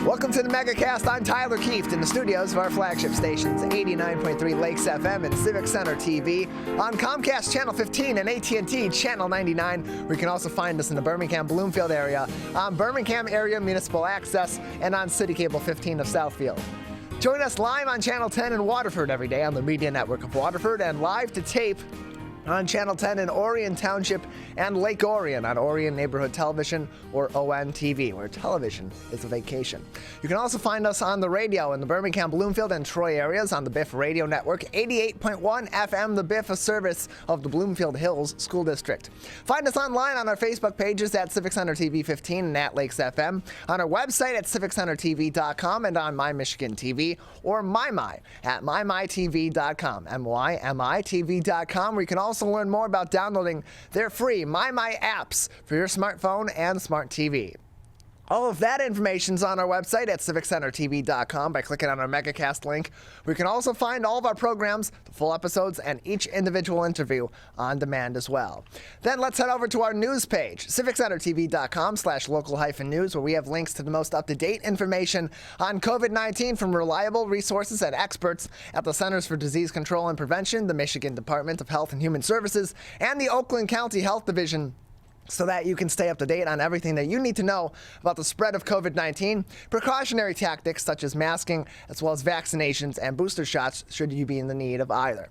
Welcome to the Megacast. I'm Tyler Kieft in the studios of our flagship stations, 89.3 Lakes FM and Civic Center TV, on Comcast Channel 15 and AT&T Channel 99, where you can also find us in the Birmingham-Bloomfield area, on Birmingham Area Municipal Access, and on City Cable 15 of Southfield. Join us live on Channel 10 in Waterford every day on the Media Network of Waterford, and live to tape on Channel 10 in Orion Township and Lake Orion on Orion Neighborhood Television, or ONTV, where television is a vacation. You can also find us on the radio in the Birmingham, Bloomfield, and Troy areas on the Biff Radio Network, 88.1 FM, the Biff, a service of the Bloomfield Hills School District. Find us online on our Facebook pages at Civic Center TV 15 and at Lakes FM, on our website at civiccentertv.com, and on My Michigan TV, or MyMy at mymytv.com, mymytv.com, where you can also learn more about downloading their free MyMy apps for your smartphone and smart TV. All of that information is on our website at civiccentertv.com by clicking on our Megacast link, where you can also find all of our programs, the full episodes, and each individual interview on demand as well. Then let's head over to our news page, civiccentertv.com/local-news, where we have links to the most up-to-date information on COVID-19 from reliable resources and experts at the Centers for Disease Control and Prevention, the Michigan Department of Health and Human Services, and the Oakland County Health Division, so that you can stay up to date on everything that you need to know about the spread of COVID-19, precautionary tactics such as masking, as well as vaccinations and booster shots should you be in the need of either.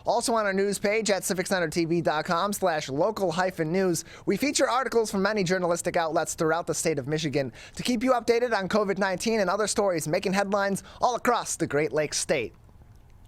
Also on our news page at civiccentertv.com/local-news, we feature articles from many journalistic outlets throughout the state of Michigan to keep you updated on COVID-19 and other stories making headlines all across the Great Lakes state.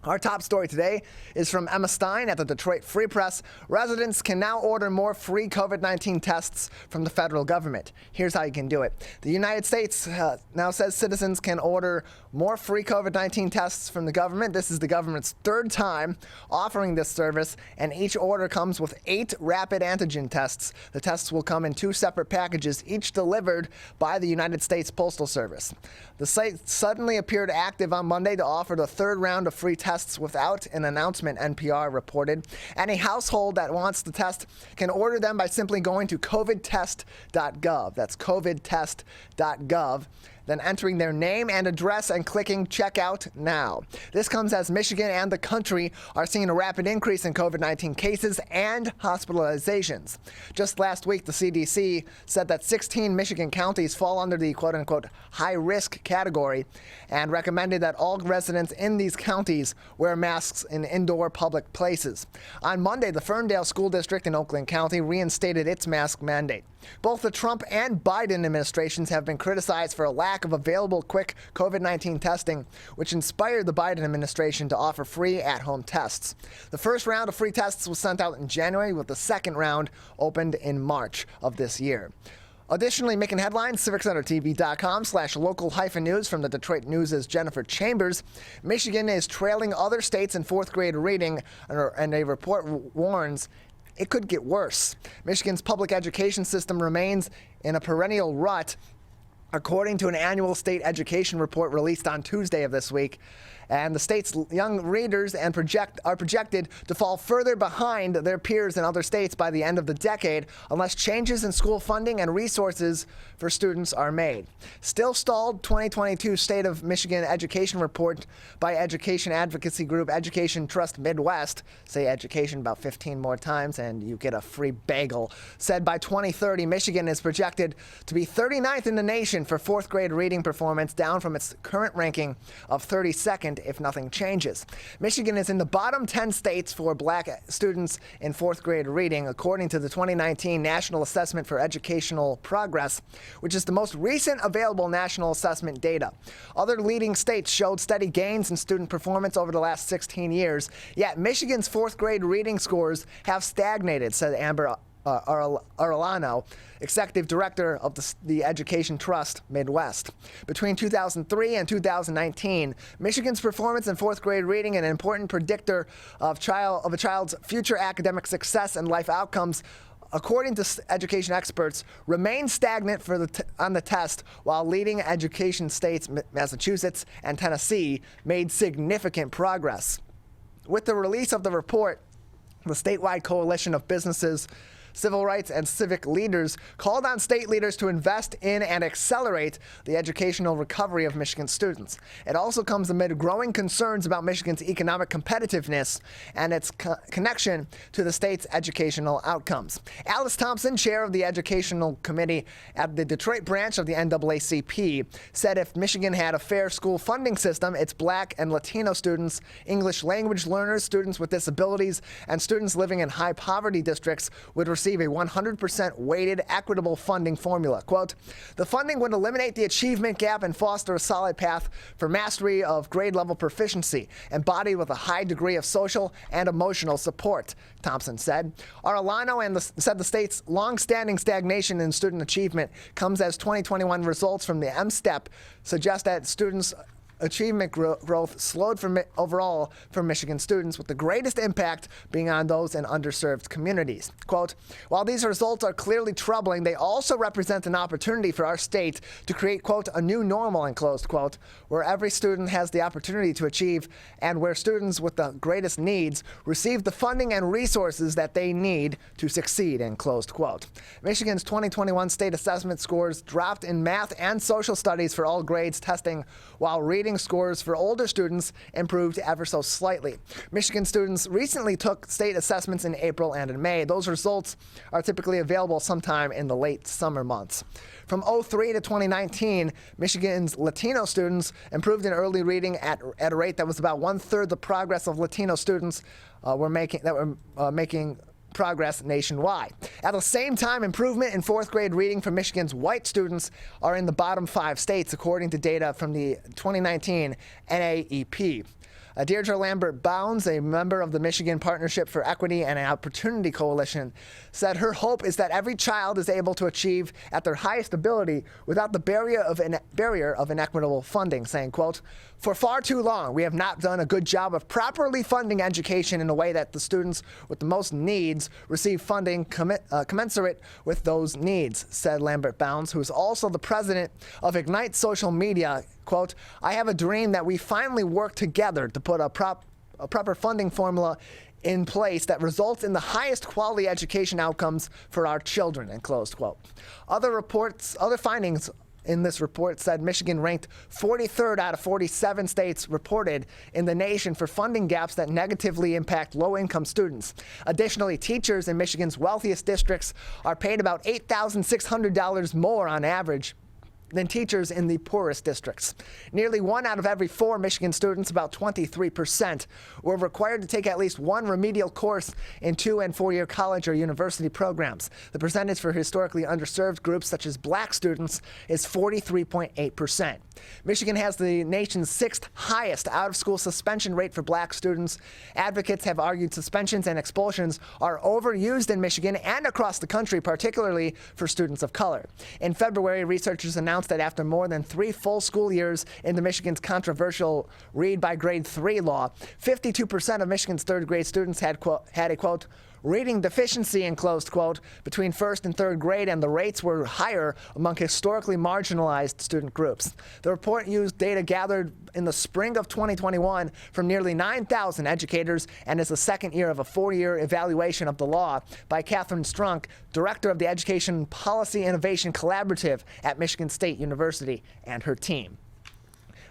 Our top story today is from Emma Stein at the Detroit Free Press. Residents can now order more free COVID-19 tests from the federal government. Here's how you can do it. The United States now says citizens can order more free COVID-19 tests from the government. This is the government's third time offering this service, and each order comes with 8 rapid antigen tests. The tests will come in 2 separate packages, each delivered by the United States Postal Service. The site suddenly appeared active on Monday to offer the third round of free tests without an announcement, NPR reported. Any household that wants the test can order them by simply going to covidtest.gov. That's covidtest.gov. Then entering their name and address and clicking checkout now. This comes as Michigan and the country are seeing a rapid increase in COVID-19 cases and hospitalizations. Just last week, the CDC said that 16 Michigan counties fall under the quote-unquote high-risk category and recommended that all residents in these counties wear masks in indoor public places. On Monday, the Ferndale School District in Oakland County reinstated its mask mandate. Both the Trump and Biden administrations have been criticized for a lack of available quick COVID-19 testing, which inspired the Biden administration to offer free at-home tests. The first round of free tests was sent out in January, with the second round opened in March of this year. Additionally, making headlines, civiccentertv.com/local-news from the Detroit News' Jennifer Chambers. Michigan is trailing other states in 4th grade reading, and a report warns it could get worse. Michigan's public education system remains in a perennial rut, according to an annual state education report released on Tuesday of this week. And the state's young readers are projected to fall further behind their peers in other states by the end of the decade unless changes in school funding and resources for students are made. Still stalled 2022 State of Michigan Education Report by education advocacy group Education Trust Midwest, say education about 15 more times and you get a free bagel, said by 2030 Michigan is projected to be 39th in the nation for 4th grade reading performance, down from its current ranking of 32nd if nothing changes. Michigan is in the bottom 10 states for black students in 4th grade reading, according to the 2019 National Assessment for Educational Progress, which is the most recent available national assessment data. Other leading states showed steady gains in student performance over the last 16 years, yet Michigan's 4th grade reading scores have stagnated, said Amber Arellano, executive director of the Education Trust Midwest. Between 2003 and 2019, Michigan's performance in 4th grade reading, an important predictor of a child's future academic success and life outcomes, according to education experts, remained stagnant on the test, while leading education states Massachusetts and Tennessee made significant progress. With the release of the report, the statewide coalition of businesses civil rights, and civic leaders called on state leaders to invest in and accelerate the educational recovery of Michigan students. It also comes amid growing concerns about Michigan's economic competitiveness and its connection to the state's educational outcomes. Alice Thompson, chair of the Educational Committee at the Detroit branch of the NAACP, said if Michigan had a fair school funding system, its Black and Latino students, English language learners, students with disabilities, and students living in high poverty districts would receive a 100% weighted, equitable funding formula. Quote, the funding would eliminate the achievement gap and foster a solid path for mastery of grade-level proficiency, embodied with a high degree of social and emotional support, Thompson said. Arellano said the state's long-standing stagnation in student achievement comes as 2021 results from the M-STEP suggest that students' achievement growth slowed overall for Michigan students, with the greatest impact being on those in underserved communities. Quote, while these results are clearly troubling, they also represent an opportunity for our state to create, quote, a new normal, end closed quote, where every student has the opportunity to achieve and where students with the greatest needs receive the funding and resources that they need to succeed, end closed quote. Michigan's 2021 state assessment scores dropped in math and social studies for all grades testing, while reading scores for older students improved ever so slightly. Michigan students recently took state assessments in April and in May. Those results are typically available sometime in the late summer months. From 2003 to 2019, Michigan's Latino students improved in early reading at a rate that was about one-third the progress of Latino students were making progress nationwide. At the same time, improvement in fourth grade reading for Michigan's white students are in the bottom 5 states, according to data from the 2019 NAEP. Deirdre Lambert-Bounds, a member of the Michigan Partnership for Equity and Opportunity Coalition, said her hope is that every child is able to achieve at their highest ability without the barrier of inequitable funding, saying, quote, for far too long, we have not done a good job of properly funding education in a way that the students with the most needs receive funding commensurate with those needs, said Lambert-Bounds, who is also the president of Ignite Social Media. Quote, I have a dream that we finally work together to put a proper funding formula in place that results in the highest quality education outcomes for our children, end closed quote. Other findings in this report said Michigan ranked 43rd out of 47 states reported in the nation for funding gaps that negatively impact low-income students. Additionally, teachers in Michigan's wealthiest districts are paid about $8,600 more on average than teachers in the poorest districts. Nearly 1 out of every 4 Michigan students, about 23%, were required to take at least one remedial course in 2- and 4-year college or university programs. The percentage for historically underserved groups such as Black students is 43.8%. Michigan has the nation's 6th highest out-of-school suspension rate for Black students. Advocates have argued suspensions and expulsions are overused in Michigan and across the country, particularly for students of color. In February, researchers announced that after more than 3 full school years into Michigan's controversial read by grade 3 law, 52% of Michigan's 3rd grade students had a, quote, reading deficiency, end closed quote, between 1st and 3rd grade, and the rates were higher among historically marginalized student groups. The report used data gathered in the spring of 2021 from nearly 9,000 educators and is the 2nd year of a 4-year evaluation of the law by Catherine Strunk, director of the Education Policy Innovation Collaborative at Michigan State University, and her team.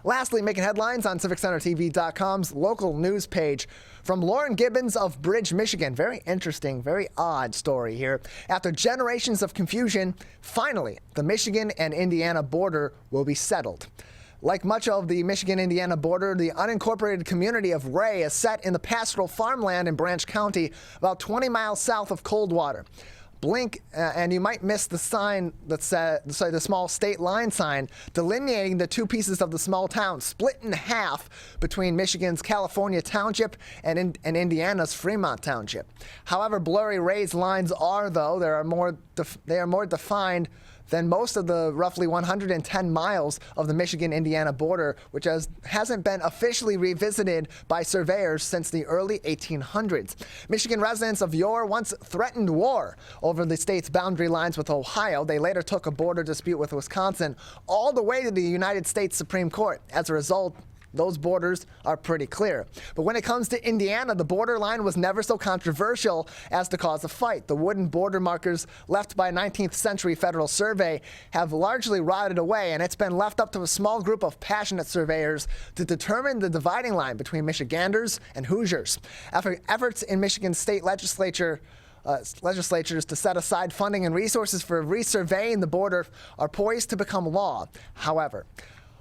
Lastly, making headlines on CivicCenterTV.com's local news page from Lauren Gibbons of Bridge, Michigan. Very interesting, very odd story here. After generations of confusion, finally, the Michigan and Indiana border will be settled. Like much of the Michigan-Indiana border, the unincorporated community of Ray is set in the pastoral farmland in Branch County, about 20 miles south of Coldwater. Blink and you might miss the sign that said, the small state line sign delineating the 2 pieces of the small town, split in half between Michigan's California Township and Indiana's Fremont Township. However blurry Ray's lines are, though, they are more defined than most of the roughly 110 miles of the Michigan-Indiana border, which hasn't been officially revisited by surveyors since the early 1800s. Michigan residents of yore once threatened war over the state's boundary lines with Ohio. They later took a border dispute with Wisconsin all the way to the United States Supreme Court. As a result, those borders are pretty clear. But when it comes to Indiana, the border line was never so controversial as to cause a fight. The wooden border markers left by a 19th century federal survey have largely rotted away, and it's been left up to a small group of passionate surveyors to determine the dividing line between Michiganders and Hoosiers. Efforts in Michigan state legislatures to set aside funding and resources for resurveying the border are poised to become law. However,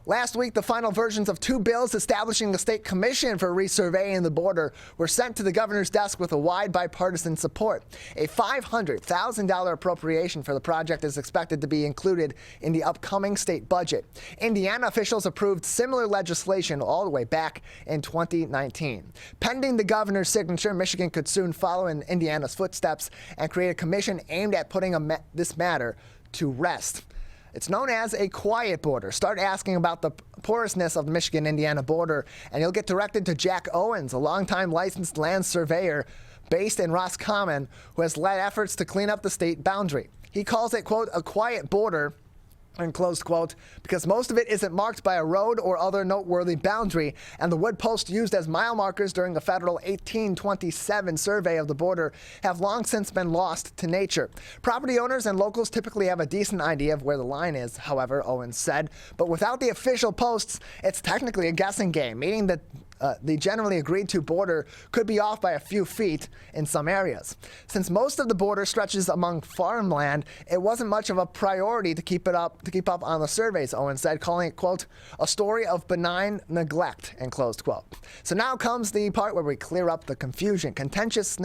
last week, the final versions of two bills establishing a state commission for resurveying the border were sent to the governor's desk with a wide bipartisan support. A $500,000 appropriation for the project is expected to be included in the upcoming state budget. Indiana officials approved similar legislation all the way back in 2019. Pending the governor's signature, Michigan could soon follow in Indiana's footsteps and create a commission aimed at putting this matter to rest. It's known as a quiet border. Start asking about the porousness of the Michigan-Indiana border, and you'll get directed to Jack Owens, a longtime licensed land surveyor based in Roscommon, who has led efforts to clean up the state boundary. He calls it, quote, a quiet border, and close quote, because most of it isn't marked by a road or other noteworthy boundary, and the wood posts used as mile markers during the federal 1827 survey of the border have long since been lost to nature. Property owners and locals typically have a decent idea of where the line is, however, Owens said, but without the official posts, it's technically a guessing game, meaning that the generally agreed to border could be off by a few feet in some areas. Since most of the border stretches among farmland, it wasn't much of a priority to keep up on the surveys, Owen said, calling it, quote, a story of benign neglect, end closed quote. So now comes the part where we clear up the confusion. Contentious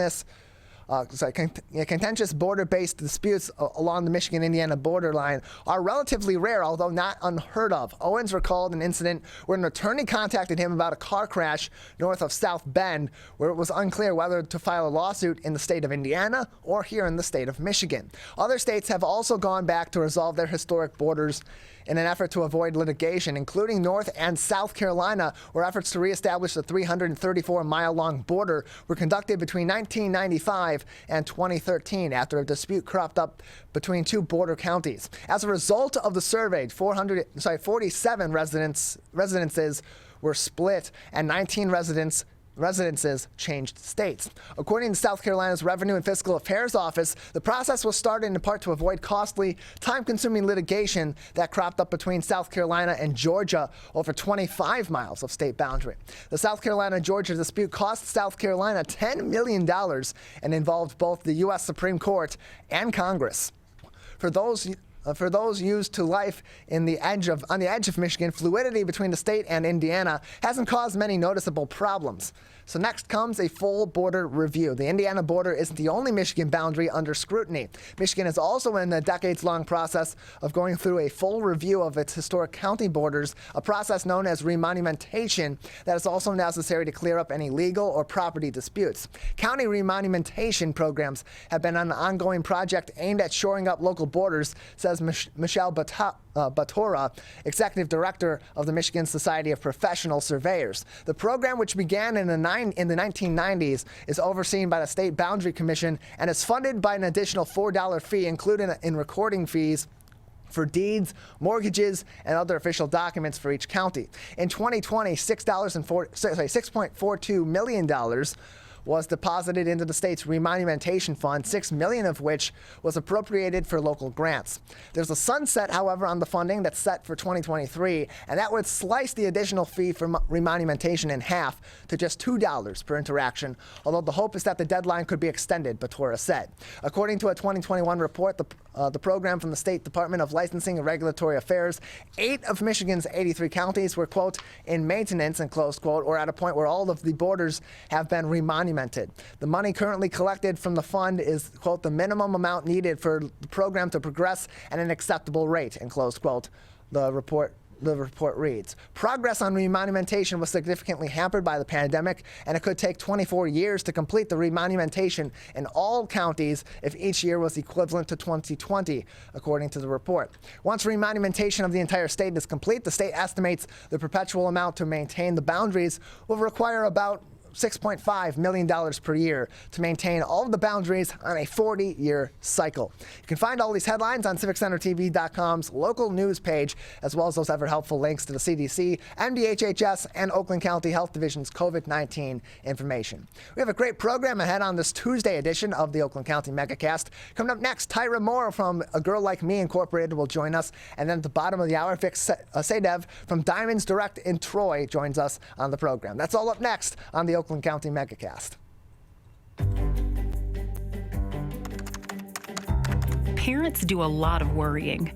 border-based disputes along the Michigan-Indiana borderline are relatively rare, although not unheard of. Owens recalled an incident where an attorney contacted him about a car crash north of South Bend, where it was unclear whether to file a lawsuit in the state of Indiana or here in the state of Michigan. Other states have also gone back to resolve their historic borders in an effort to avoid litigation, including North and South Carolina, where efforts to reestablish the 334-mile-long border were conducted between 1995 and 2013 after a dispute cropped up between two border counties. As a result of the survey, 47 residences were split and 19 residences changed states. According to South Carolina's Revenue and Fiscal Affairs Office, the process was started in part to avoid costly, time-consuming litigation that cropped up between South Carolina and Georgia over 25 miles of state boundary. The South Carolina-Georgia dispute cost South Carolina $10 million and involved both the U.S. Supreme Court and Congress. For those used to life on the edge of Michigan, fluidity between the state and Indiana hasn't caused many noticeable problems. So next comes a full border review. The Indiana border isn't the only Michigan boundary under scrutiny. Michigan is also in the decades-long process of going through a full review of its historic county borders, a process known as remonumentation that is also necessary to clear up any legal or property disputes. County remonumentation programs have been an ongoing project aimed at shoring up local borders, says Michelle Batora, executive director of the Michigan Society of Professional Surveyors. The program, which began in the 1990s, is overseen by the State Boundary Commission and is funded by an additional $4 fee included in recording fees for deeds, mortgages, and other official documents for each county. In 2020, $6.42 million was deposited into the state's remonumentation fund, $6 million of which was appropriated for local grants. There's a sunset, however, on the funding that's set for 2023, and that would slice the additional fee for remonumentation in half to just $2 per interaction, although the hope is that the deadline could be extended, Batora said. According to a 2021 report, the program from the State Department of Licensing and Regulatory Affairs, 8 of Michigan's 83 counties were, quote, in maintenance, and close quote, or at a point where all of the borders have been remonumented. The money currently collected from the fund is, quote, the minimum amount needed for the program to progress at an acceptable rate, and close quote, the report reads. Progress on remonumentation was significantly hampered by the pandemic, and it could take 24 years to complete the remonumentation in all counties if each year was equivalent to 2020, according to the report. Once remonumentation of the entire state is complete, the state estimates the perpetual amount to maintain the boundaries will require about $6.5 million per year to maintain all of the boundaries on a 40-year cycle. You can find all these headlines on CivicCenterTV.com's local news page, as well as those ever helpful links to the CDC, MDHHS, and Oakland County Health Division's COVID-19 information. We have a great program ahead on this Tuesday edition of the Oakland County Megacast. Coming up next, Tyra M from A Girl Like Me Incorporated will join us, and then at the bottom of the hour, Vik from Diamonds Direct in Troy joins us on the program. That's all up next on the Oakland County Megacast. Parents do a lot of worrying.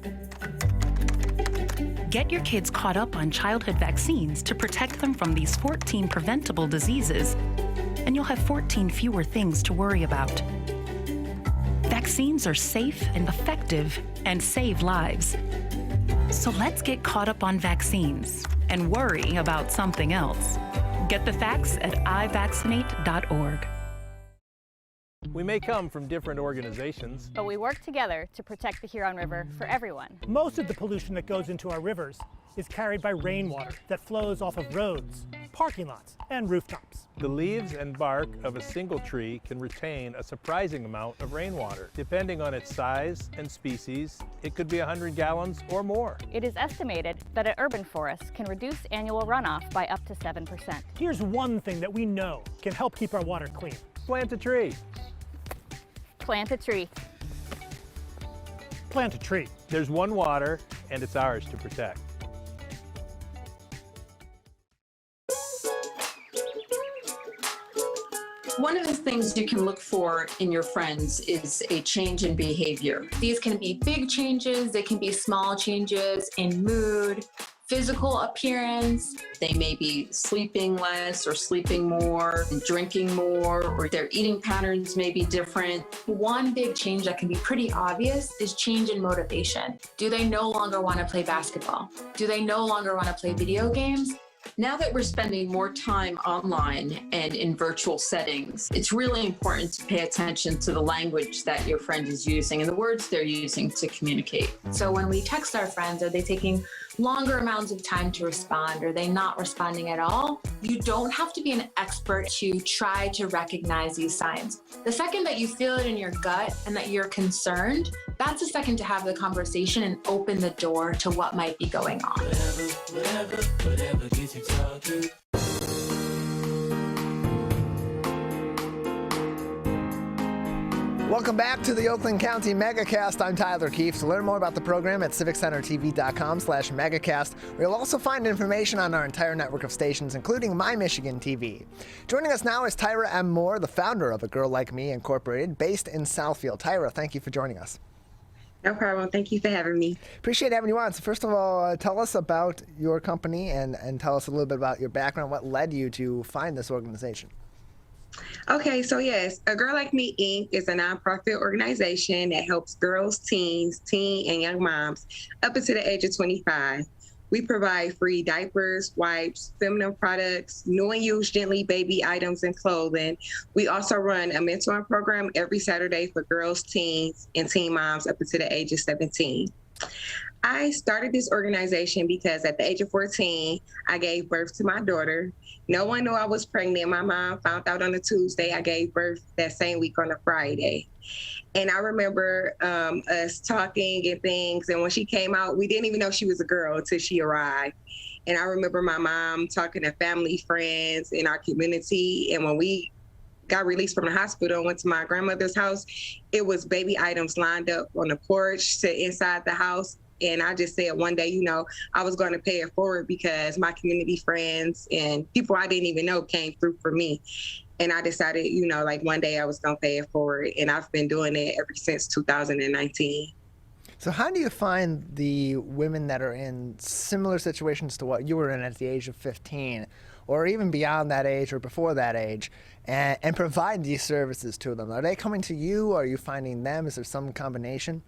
Get your kids caught up on childhood vaccines to protect them from these 14 preventable diseases, and you'll have 14 fewer things to worry about. Vaccines are safe and effective and save lives. So let's get caught up on vaccines and worry about something else. Get the facts at ivaccinate.org. We may come from different organizations, but we work together to protect the Huron River for everyone. Most of the pollution that goes into our rivers is carried by rainwater that flows off of roads, parking lots, and rooftops. The leaves and bark of a single tree can retain a surprising amount of rainwater. Depending on its size and species, it could be 100 gallons or more. It is estimated that an urban forest can reduce annual runoff by up to 7%. Here's one thing that we know can help keep our water clean. Plant a tree. Plant a tree. Plant a tree. There's one water, and it's ours to protect. One of the things you can look for in your friends is a change in behavior. These can be big changes, they can be small changes in mood, physical appearance. They may be sleeping less or sleeping more, drinking more, or their eating patterns may be different. One big change that can be pretty obvious is change in motivation. Do they no longer want to play basketball? Do they no longer want to play video games? Now that we're spending more time online and in virtual settings, it's really important to pay attention to the language that your friend is using and the words they're using to communicate. So when we text our friends, are they taking longer amounts of time to respond? Are they not responding at all? You don't have to be an expert to try to recognize these signs. The second that you feel it in your gut and that you're concerned, that's the second to have the conversation and open the door to what might be going on. Whatever gets you talking. Welcome back to the Oakland County Megacast. I'm Tyler Keefe. To learn more about the program at CivicCenterTV.com/Megacast, where you'll also find information on our entire network of stations, including My Michigan TV. Joining us now is Tyra M. Moore, the founder of A Girl Like Me Incorporated, based in Southfield. Tyra, thank you for joining us. No problem. Thank you for having me. Appreciate having you on. So first of all, tell us about your company and tell us a little bit about your background. What led you to find this organization? Okay, so yes, A Girl Like Me Inc. is a nonprofit organization that helps girls, teens, teen, and young moms up until the age of 25. We provide free diapers, wipes, feminine products, new and used gently baby items, and clothing. We also run a mentoring program every Saturday for girls, teens, and teen moms up until the age of 17. I started this organization because at the age of 14, I gave birth to my daughter. No one knew I was pregnant. My mom found out on a Tuesday. I gave birth that same week on a Friday. And I remember us talking and things. And when she came out, we didn't even know she was a girl until she arrived. And I remember my mom talking to family, friends in our community. And when we got released from the hospital and went to my grandmother's house, it was baby items lined up on the porch to inside the house. And I just said one day, I was going to pay it forward because my community friends and people I didn't even know came through for me. And I decided, one day I was going to pay it forward. And I've been doing it ever since 2019. So how do you find the women that are in similar situations to what you were in at the age of 15, or even beyond that age or before that age, and provide these services to them? Are they coming to you? Or are you finding them? Is there some combination?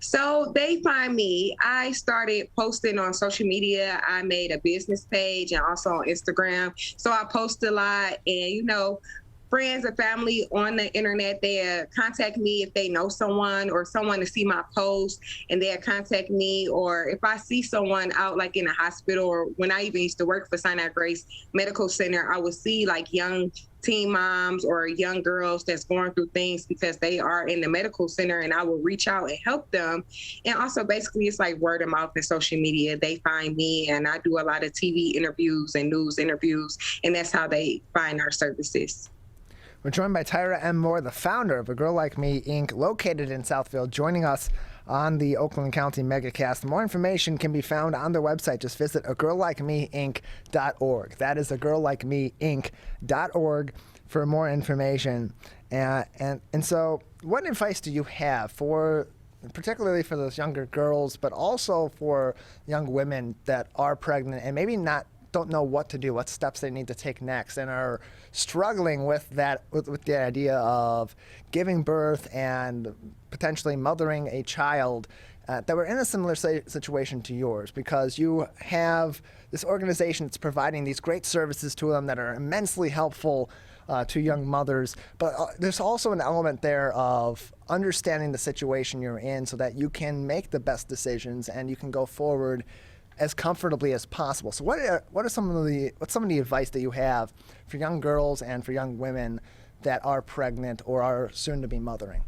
So they find me. I started posting on social media. I made a business page and also on Instagram. So I post a lot. And, friends or family on the internet. They contact me if they know someone or someone to see my post, and they'll contact me. Or if I see someone out like in a hospital, or when I even used to work for Sinai Grace Medical Center, I would see like young teen moms or young girls that's going through things because they are in the medical center, and I will reach out and help them. And also basically it's like word of mouth and social media. They find me, and I do a lot of TV interviews and news interviews, and that's how they find our services. We're joined by Tyra M. Moore, the founder of A Girl Like Me, Inc., located in Southfield, joining us on the Oakland County Megacast. More information can be found on their website. Just visit agirllikemeinc.org. That is agirllikemeinc.org for more information. And so what advice do you have for, particularly for those younger girls, but also for young women that are pregnant and maybe don't know what to do, what steps they need to take next, and are struggling with that, with the idea of giving birth and potentially mothering a child, that were in a similar situation to yours, because you have this organization that's providing these great services to them that are immensely helpful to young mothers. But there's also an element there of understanding the situation you're in so that you can make the best decisions and you can go forward as comfortably as possible. So what's some of the advice that you have for young girls and for young women that are pregnant or are soon to be mothering?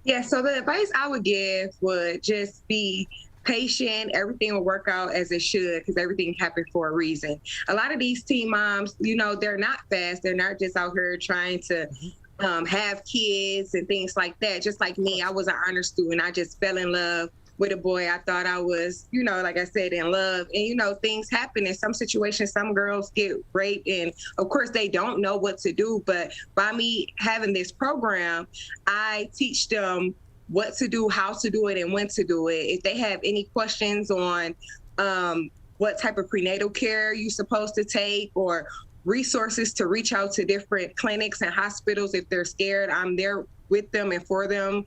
Yeah, so the advice I would give would just be patient. Everything will work out as it should, because everything happened for a reason. A lot of these teen moms, they're not fast. They're not just out here trying to have kids and things like that. Just like me, I was an honor student. I just fell in love with a boy. I thought I was, like I said, in love. And, things happen in some situations. Some girls get raped, and of course they don't know what to do. But by me having this program, I teach them what to do, how to do it, and when to do it. If they have any questions on what type of prenatal care you're supposed to take, or resources to reach out to different clinics and hospitals if they're scared, I'm there with them and for them,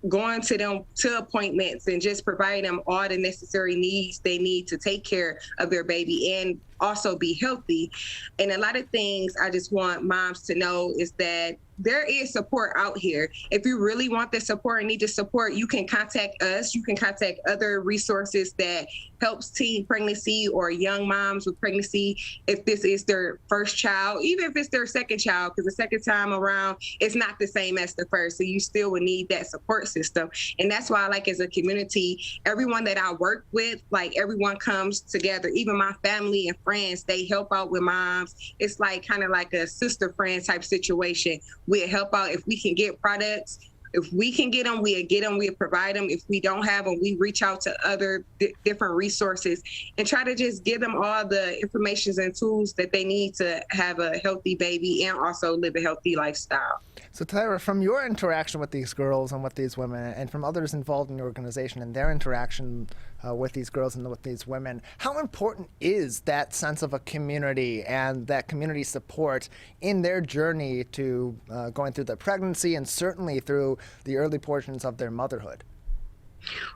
going to them to appointments and just providing them all the necessary needs they need to take care of their baby and also be healthy. And a lot of things I just want moms to know is that there is support out here. If you really want the support and need the support, you can contact us. You can contact other resources that helps teen pregnancy or young moms with pregnancy if this is their first child, even if it's their second child, because the second time around, it's not the same as the first. So you still would need that support system. And that's why, like, as a community, everyone that I work with, like, everyone comes together, even my family and friends, they help out with moms. It's like kind of like a sister friend type situation. We'll help out if we can get products. If we can get them, we'll get them, we'll provide them. If we don't have them, we reach out to other different resources and try to just give them all the information and tools that they need to have a healthy baby and also live a healthy lifestyle. So Tyra, from your interaction with these girls and with these women, and from others involved in your organization and their interaction with these girls and with these women, how important is that sense of a community and that community support in their journey to going through their pregnancy and certainly through the early portions of their motherhood?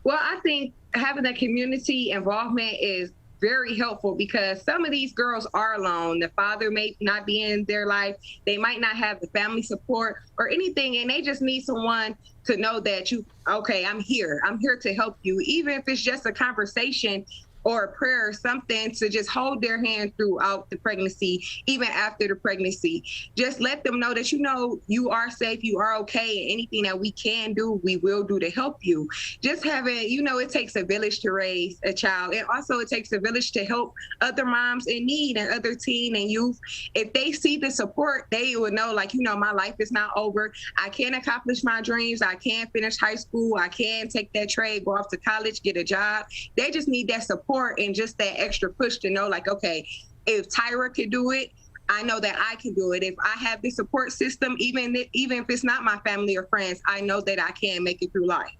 Well, I think having that community involvement is very helpful, because some of these girls are alone. The father may not be in their life. They might not have the family support or anything, and they just need someone to know that I'm here. I'm here to help you, even if it's just a conversation or a prayer or something, to just hold their hand throughout the pregnancy, even after the pregnancy. Just let them know that you are safe, you are okay, and anything that we can do, we will do to help you. Just having, it takes a village to raise a child, and also it takes a village to help other moms in need and other teen and youth. If they see the support, they will know, my life is not over. I can accomplish my dreams. I can finish high school. I can take that trade, go off to college, get a job. They just need that support and just that extra push to know, okay, if Tyra could do it, I know that I can do it. If I have this support system, even if it's not my family or friends, I know that I can make it through life.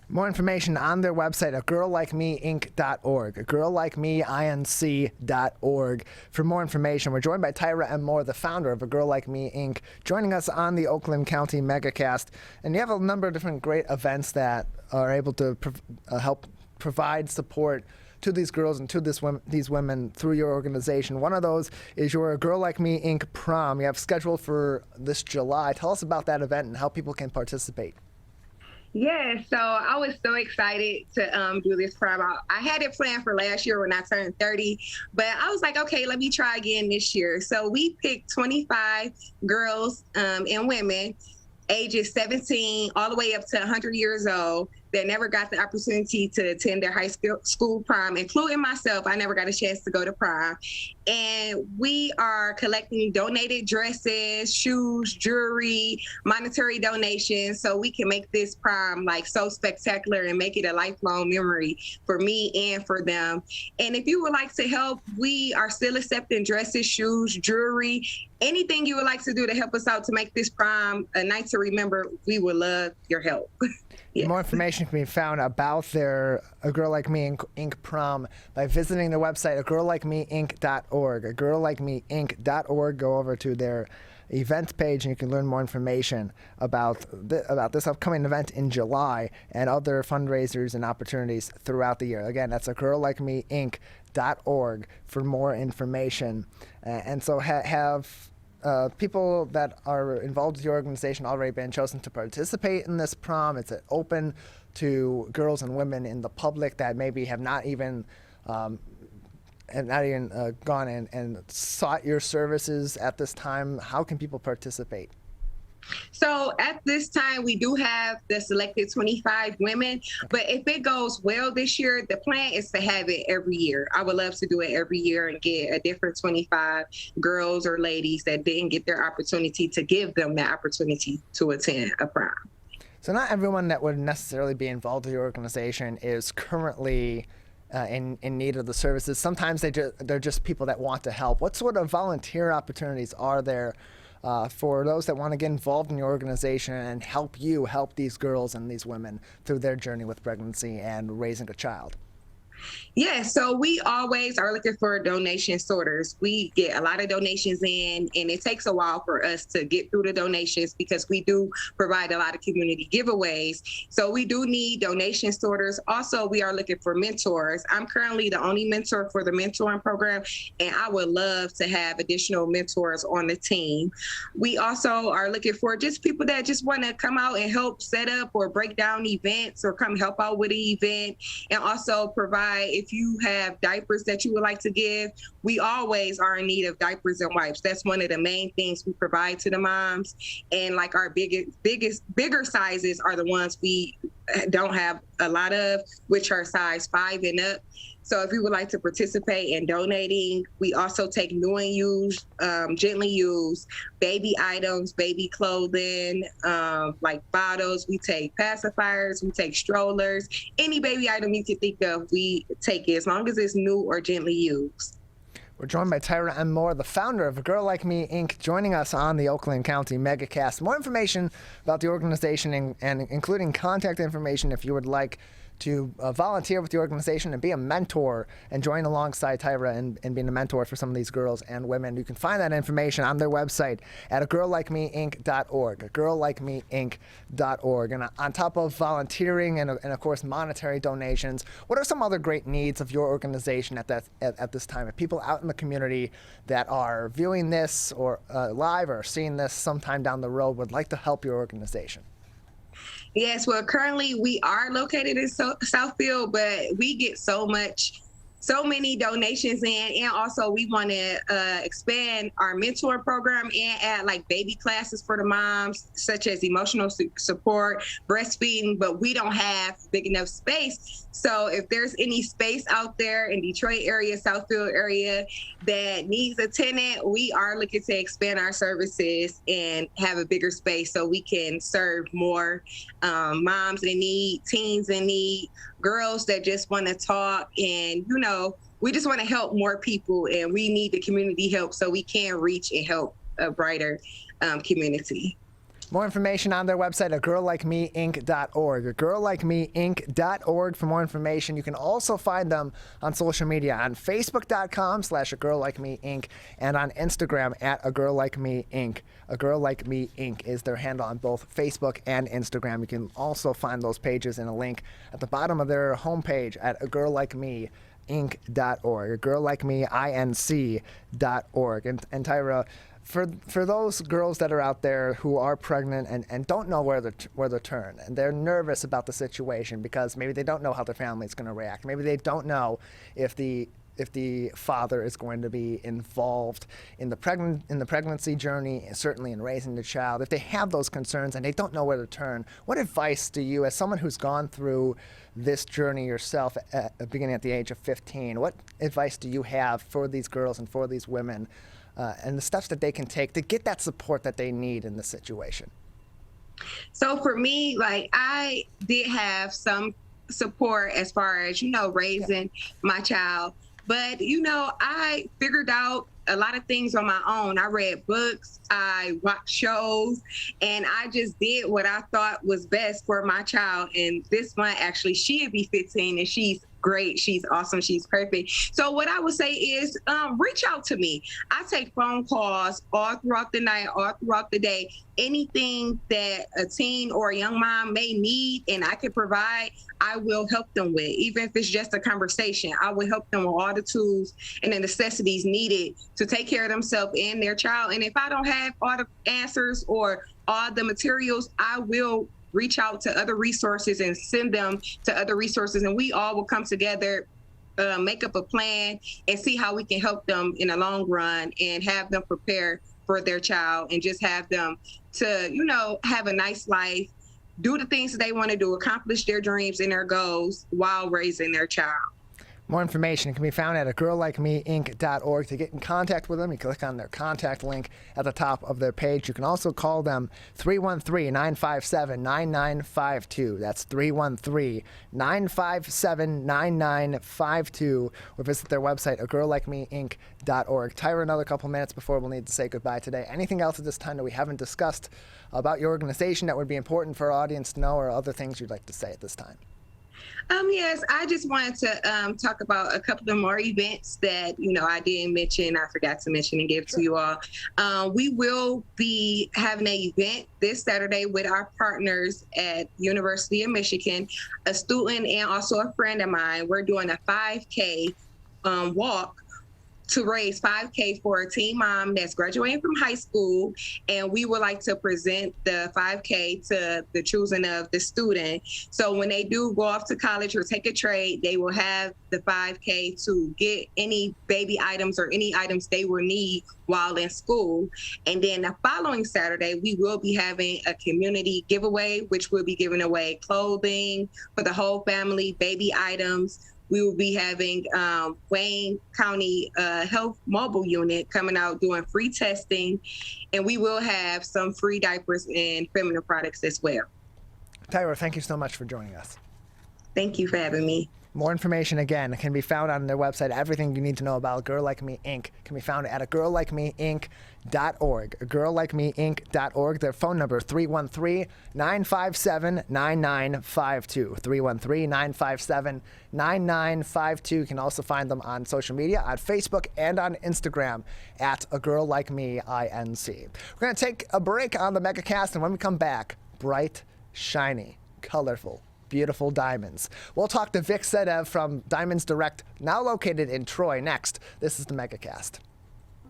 More information on their website at agirllikemeinc.org, agirllikemeinc.org. For more information, we're joined by Tyra M. Moore, the founder of A Girl Like Me, Inc., joining us on the Oakland County Megacast. And you have a number of different great events that are able to help provide support to these girls and to these women through your organization. One of those is your Girl Like Me Inc. prom. You have scheduled for this July. Tell us about that event and how people can participate. Yeah, so I was so excited to do this prom. I had it planned for last year when I turned 30, but I was like, okay, let me try again this year. So we picked 25 girls and women ages 17 all the way up to 100 years old that never got the opportunity to attend their high school prom, including myself. I never got a chance to go to prom. And we are collecting donated dresses, shoes, jewelry, monetary donations, so we can make this prom like so spectacular and make it a lifelong memory for me and for them. And if you would like to help, we are still accepting dresses, shoes, jewelry, anything you would like to do to help us out to make this prom a night to remember. We would love your help. Yeah. More information can be found about their A Girl Like Me Inc. prom by visiting their website, agirllikemeinc.org. Agirllikemeinc.org. Go over to their events page and you can learn more information about this upcoming event in July and other fundraisers and opportunities throughout the year. Again, that's agirllikemeinc.org for more information. And so have people that are involved with your organization already been chosen to participate in this prom? It's open to girls and women in the public that maybe have not even gone and sought your services at this time. How can people participate? So at this time, we do have the selected 25 women, but if it goes well this year, the plan is to have it every year. I would love to do it every year and get a different 25 girls or ladies that didn't get their opportunity to give them the opportunity to attend a prom. So not everyone that would necessarily be involved with your organization is currently in need of the services. Sometimes they're just people that want to help. What sort of volunteer opportunities are there for those that want to get involved in your organization and help these girls and these women through their journey with pregnancy and raising a child? Yeah, so we always are looking for donation sorters. We get a lot of donations in, and it takes a while for us to get through the donations because we do provide a lot of community giveaways. So we do need donation sorters. Also, we are looking for mentors. I'm currently the only mentor for the mentoring program, and I would love to have additional mentors on the team. We also are looking for just people that just want to come out and help set up or break down events or come help out with an event, and also provide, if you have diapers that you would like to give, we always are in need of diapers and wipes. That's one of the main things we provide to the moms. And like our bigger sizes are the ones we don't have a lot of, which are size 5 and up. So if you would like to participate in donating, we also take new and used, gently used baby items, baby clothing, like bottles. We take pacifiers, we take strollers, any baby item you can think of, we take it as long as it's new or gently used. We're joined by Tyra M, the founder of A Girl Like Me Inc., joining us on the Oakland County Megacast. More information about the organization and including contact information if you would like to volunteer with the organization and be a mentor and join alongside Tyra and being a mentor for some of these girls and women. You can find that information on their website at agirllikemeinc.org, agirllikemeinc.org. And on top of volunteering and of course monetary donations, what are some other great needs of your organization at this time? If people out in the community that are viewing this or live or seeing this sometime down the road would like to help your organization? Yes, well, currently we are located in Southfield, but we get so many donations in, and also we want to expand our mentor program and add like baby classes for the moms, such as emotional support, breastfeeding, but we don't have big enough space. So if there's any space out there in Detroit area, Southfield area that needs a tenant, we are looking to expand our services and have a bigger space so we can serve more moms in need, teens in need, girls that just want to talk, and we just want to help more people, and we need the community help so we can reach and help a brighter community. More information on their website, agirllikemeinc.org, agirllikemeinc.org for more information. You can also find them on social media on facebook.com/agirllikemeinc and on Instagram at agirllikemeinc. agirllikemeinc is their handle on both Facebook and Instagram. You can also find those pages in a link at the bottom of their homepage at agirllikeme.org. girllikemeinc.org, girllikemeinc.org. And Tyra, for those girls that are out there who are pregnant and don't know where to turn, and they're nervous about the situation because maybe they don't know how their family is going to react, maybe they don't know if the father is going to be involved in the pregnancy journey, and certainly in raising the child. If they have those concerns and they don't know where to turn, what advice do you, as someone who's gone through this journey yourself beginning at the age of 15, what advice do you have for these girls and for these women and the steps that they can take to get that support that they need in this situation? So for me, like, I did have some support as far as, raising my child. But, I figured out a lot of things on my own. I read books, I watched shows, and I just did what I thought was best for my child. And this one, actually, she'd be 15 and she's great. She's awesome. She's perfect. So what I would say is reach out to me. I take phone calls all throughout the night, all throughout the day. Anything that a teen or a young mom may need and I can provide, I will help them with. Even if it's just a conversation, I will help them with all the tools and the necessities needed to take care of themselves and their child. And if I don't have all the answers or all the materials, I will reach out to other resources and send them to other resources. And we all will come together, make up a plan and see how we can help them in the long run and have them prepare for their child and just have them to, have a nice life, do the things that they want to do, accomplish their dreams and their goals while raising their child. More information can be found at girllikemeinc.org. To get in contact with them, you click on their contact link at the top of their page. You can also call them 313-957-9952. That's 313-957-9952. Or visit their website at girllikemeinc.org. Tyra, another couple minutes before we'll need to say goodbye today. Anything else at this time that we haven't discussed about your organization that would be important for our audience to know, or other things you'd like to say at this time? Yes, I just wanted to talk about a couple of more events that, I didn't mention, I forgot to mention and give to you all. We will be having an event this Saturday with our partners at University of Michigan, a student and also a friend of mine. We're doing a 5K walk to raise $5K for a teen mom that's graduating from high school. And we would like to present the 5K to the choosing of the student. So when they do go off to college or take a trade, they will have the 5K to get any baby items or any items they will need while in school. And then the following Saturday, we will be having a community giveaway, which will be giving away clothing for the whole family, baby items. We will be having Wayne County Health Mobile Unit coming out doing free testing, and we will have some free diapers and feminine products as well. Tyra, thank you so much for joining us. Thank you for having me. More information, again, can be found on their website. Everything you need to know about Girl Like Me Inc. can be found at girllikemeinc.org. Girllikemeinc.org. Their phone number, 313-957-9952. 313-957-9952. You can also find them on social media, on Facebook and on Instagram at A Girl Like Me INC. We're going to take a break on the Megacast, and when we come back, bright, shiny, colorful, beautiful diamonds. We'll talk to Vik and Jennifer from Diamonds Direct, now located in Troy. Next, this is the Megacast.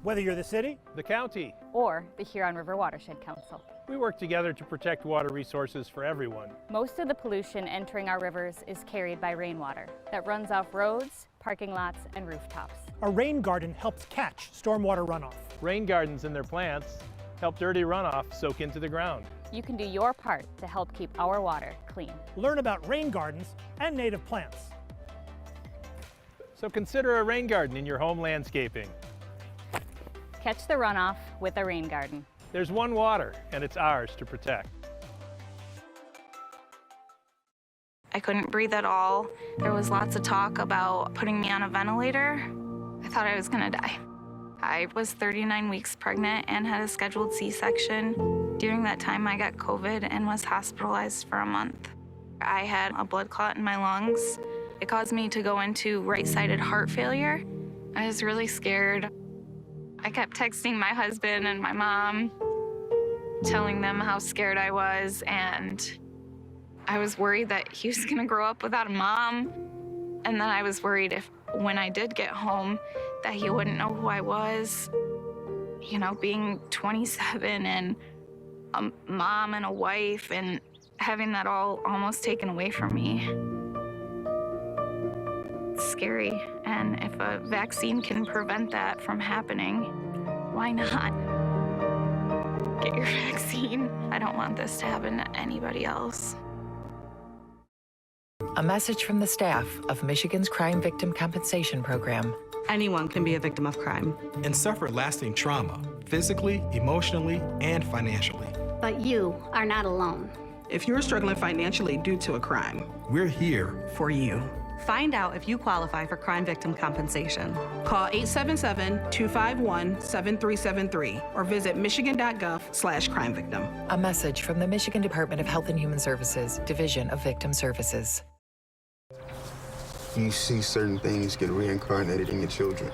Whether you're the city, The county. or the Huron River Watershed Council. We work together to protect water resources for everyone. Most of the pollution entering our rivers is carried by rainwater that runs off roads, parking lots, and rooftops. a rain garden helps catch stormwater runoff. Rain gardens and their plants help dirty runoff soak into the ground. You can do your part to help keep our water clean. Learn about rain gardens and native plants. So consider a rain garden in your home landscaping. Catch the runoff with a rain garden. There's one water, and it's ours to protect. I couldn't breathe at all. There was lots of talk about putting me on a ventilator. I thought I was gonna die. I was 39 weeks pregnant and had a scheduled C-section. During that time, I got COVID and was hospitalized for a month. I had a blood clot in my lungs. It caused me to go into right-sided heart failure. I was really scared. I kept texting my husband and my mom, telling them how scared I was, and I was worried that he was gonna grow up without a mom. And then I was worried if when I did get home that he wouldn't know who I was. You know, being 27 and a mom and a wife and having that all almost taken away from me. It's scary, and if a vaccine can prevent that from happening, why not? Get your vaccine. I don't want this to happen to anybody else. A message from the staff of Michigan's Crime Victim Compensation Program. Anyone can be a victim of crime and suffer lasting trauma, physically, emotionally, and financially. But you are not alone. If you're struggling financially due to a crime, we're here for you. Find out if you qualify for crime victim compensation. Call 877-251-7373 or visit michigan.gov/crime-victim. A message from the Michigan Department of Health and Human Services, Division of Victim Services. You see certain things get reincarnated in your children.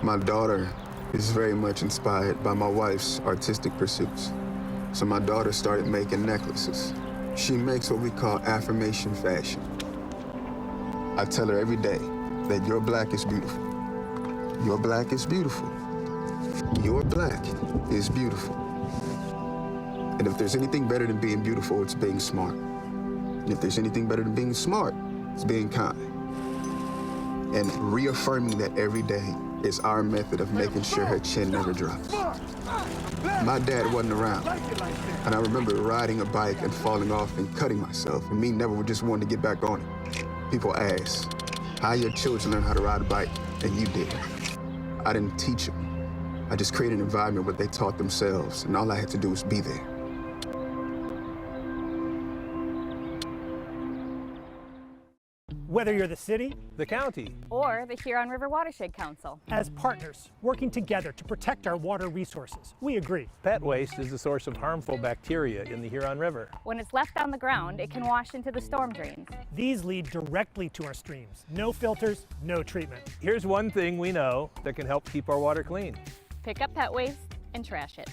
My daughter is very much inspired by my wife's artistic pursuits. So my daughter started making necklaces. She makes what we call affirmation fashion. I tell her every day that your black is beautiful. Your black is beautiful. Your black is beautiful. And if there's anything better than being beautiful, it's being smart. And if there's anything better than being smart, it's being kind. And reaffirming that every day is our method of making sure her chin never drops. My dad wasn't around, and I remember riding a bike and falling off and cutting myself, and me never just wanting to get back on it. People ask, how your children learn how to ride a bike, and you did. I didn't teach them. I just created an environment where they taught themselves, and all I had to do was be there. Whether you're the city, the county, or the Huron River Watershed Council. As partners working together to protect our water resources, we agree. Pet waste is the source of harmful bacteria in the Huron River. When it's left on the ground, it can wash into the storm drains. These lead directly to our streams. No filters, no treatment. Here's one thing we know that can help keep our water clean. Pick up pet waste and trash it.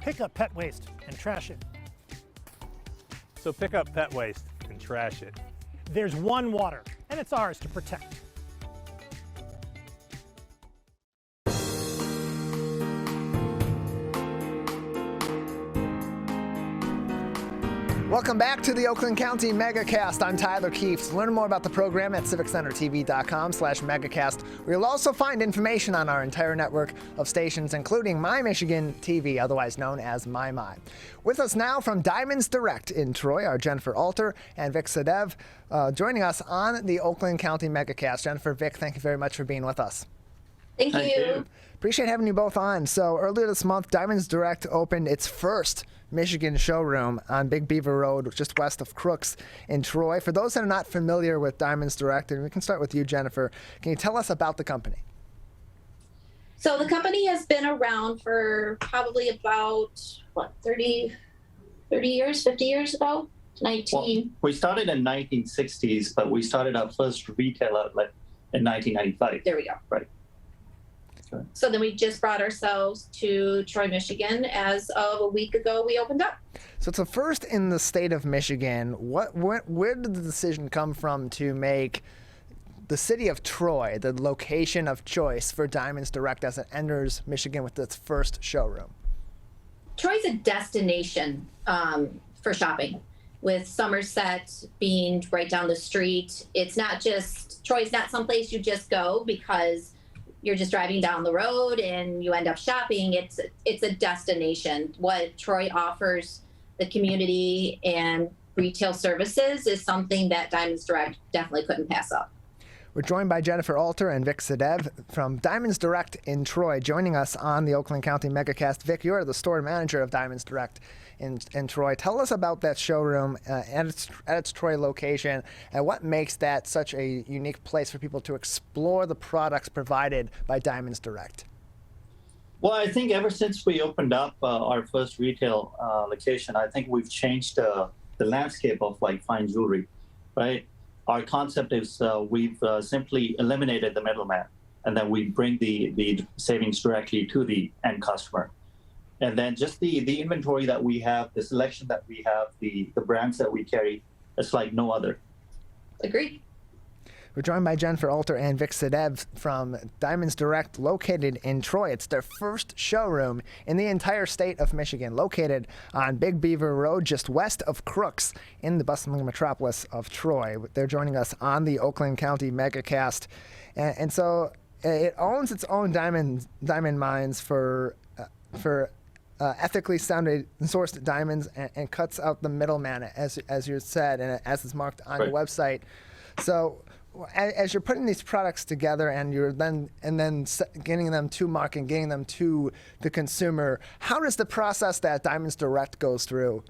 Pick up pet waste and trash it. So pick up pet waste and trash it. There's one water, and it's ours to protect. Welcome back to the Oakland County Megacast. I'm Tyler Keefe. Learn more about the program at civiccentertv.com/megacast, where you'll also find information on our entire network of stations, including My Michigan TV, otherwise known as My. With us now from Diamonds Direct in Troy are Jennifer Alter and Vik Sadev, joining us on the Oakland County Megacast. Jennifer, Vik, thank you very much for being with us. Thank you. Appreciate having you both on. So earlier this month, Diamonds Direct opened its first Michigan showroom on Big Beaver Road, just west of Crooks in Troy. For those that are not familiar with Diamonds Direct, and we can start with you, Jennifer, can you tell us about the company? So the company has been around for probably about, 30 years, 50 years ago? 19. Well, we started in 1960s, but we started our first retail outlet in 1995. There we go. Right. So then we just brought ourselves to Troy, Michigan. As of a week ago, we opened up. So it's a first in the state of Michigan. Where did the decision come from to make the city of Troy the location of choice for Diamonds Direct as it enters Michigan with its first showroom? Troy's a destination for shopping, with Somerset being right down the street. It's not just, Troy's not someplace you just go because you're just driving down the road and you end up shopping. It's a destination. What Troy offers the community and retail services is something that Diamonds Direct definitely couldn't pass up. We're joined by Jennifer Alter and Vik Sadev from Diamonds Direct in Troy, joining us on the Oakland County Megacast. Vik, you're the store manager of Diamonds Direct in Troy. Tell us about that showroom at its Troy location and what makes that such a unique place for people to explore the products provided by Diamonds Direct. Well, I think ever since we opened up our first retail location, I think we've changed the landscape of like fine jewelry, right? Our concept is we've simply eliminated the middleman, and then we bring the savings directly to the end customer. And then just the inventory that we have, the selection that we have, the brands that we carry, it's like no other. Agreed. We're joined by Jennifer Alter and Vik Sadev from Diamonds Direct, located in Troy. It's their first showroom in the entire state of Michigan, located on Big Beaver Road, just west of Crooks, in the bustling metropolis of Troy. They're joining us on the Oakland County Megacast. And so it owns its own diamond mines for ethically sourced diamonds and cuts out the middleman, as you said, and as is marked on your website. So as you're putting these products together and you're then getting them to market and getting them to the consumer, how does the process that Diamonds Direct goes through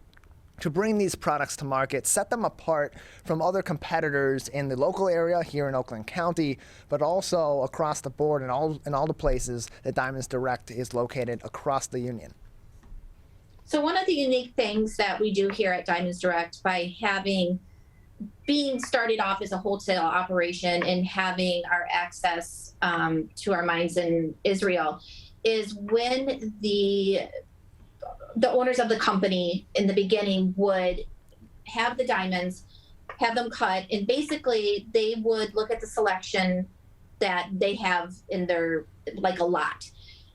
to bring these products to market, set them apart from other competitors in the local area here in Oakland County, but also across the board in all the places that Diamonds Direct is located across the union? So one of the unique things that we do here at Diamonds Direct, by being started off as a wholesale operation and having our access to our mines in Israel, is when the owners of the company in the beginning would have the diamonds, have them cut, and basically they would look at the selection that they have in their, like a lot.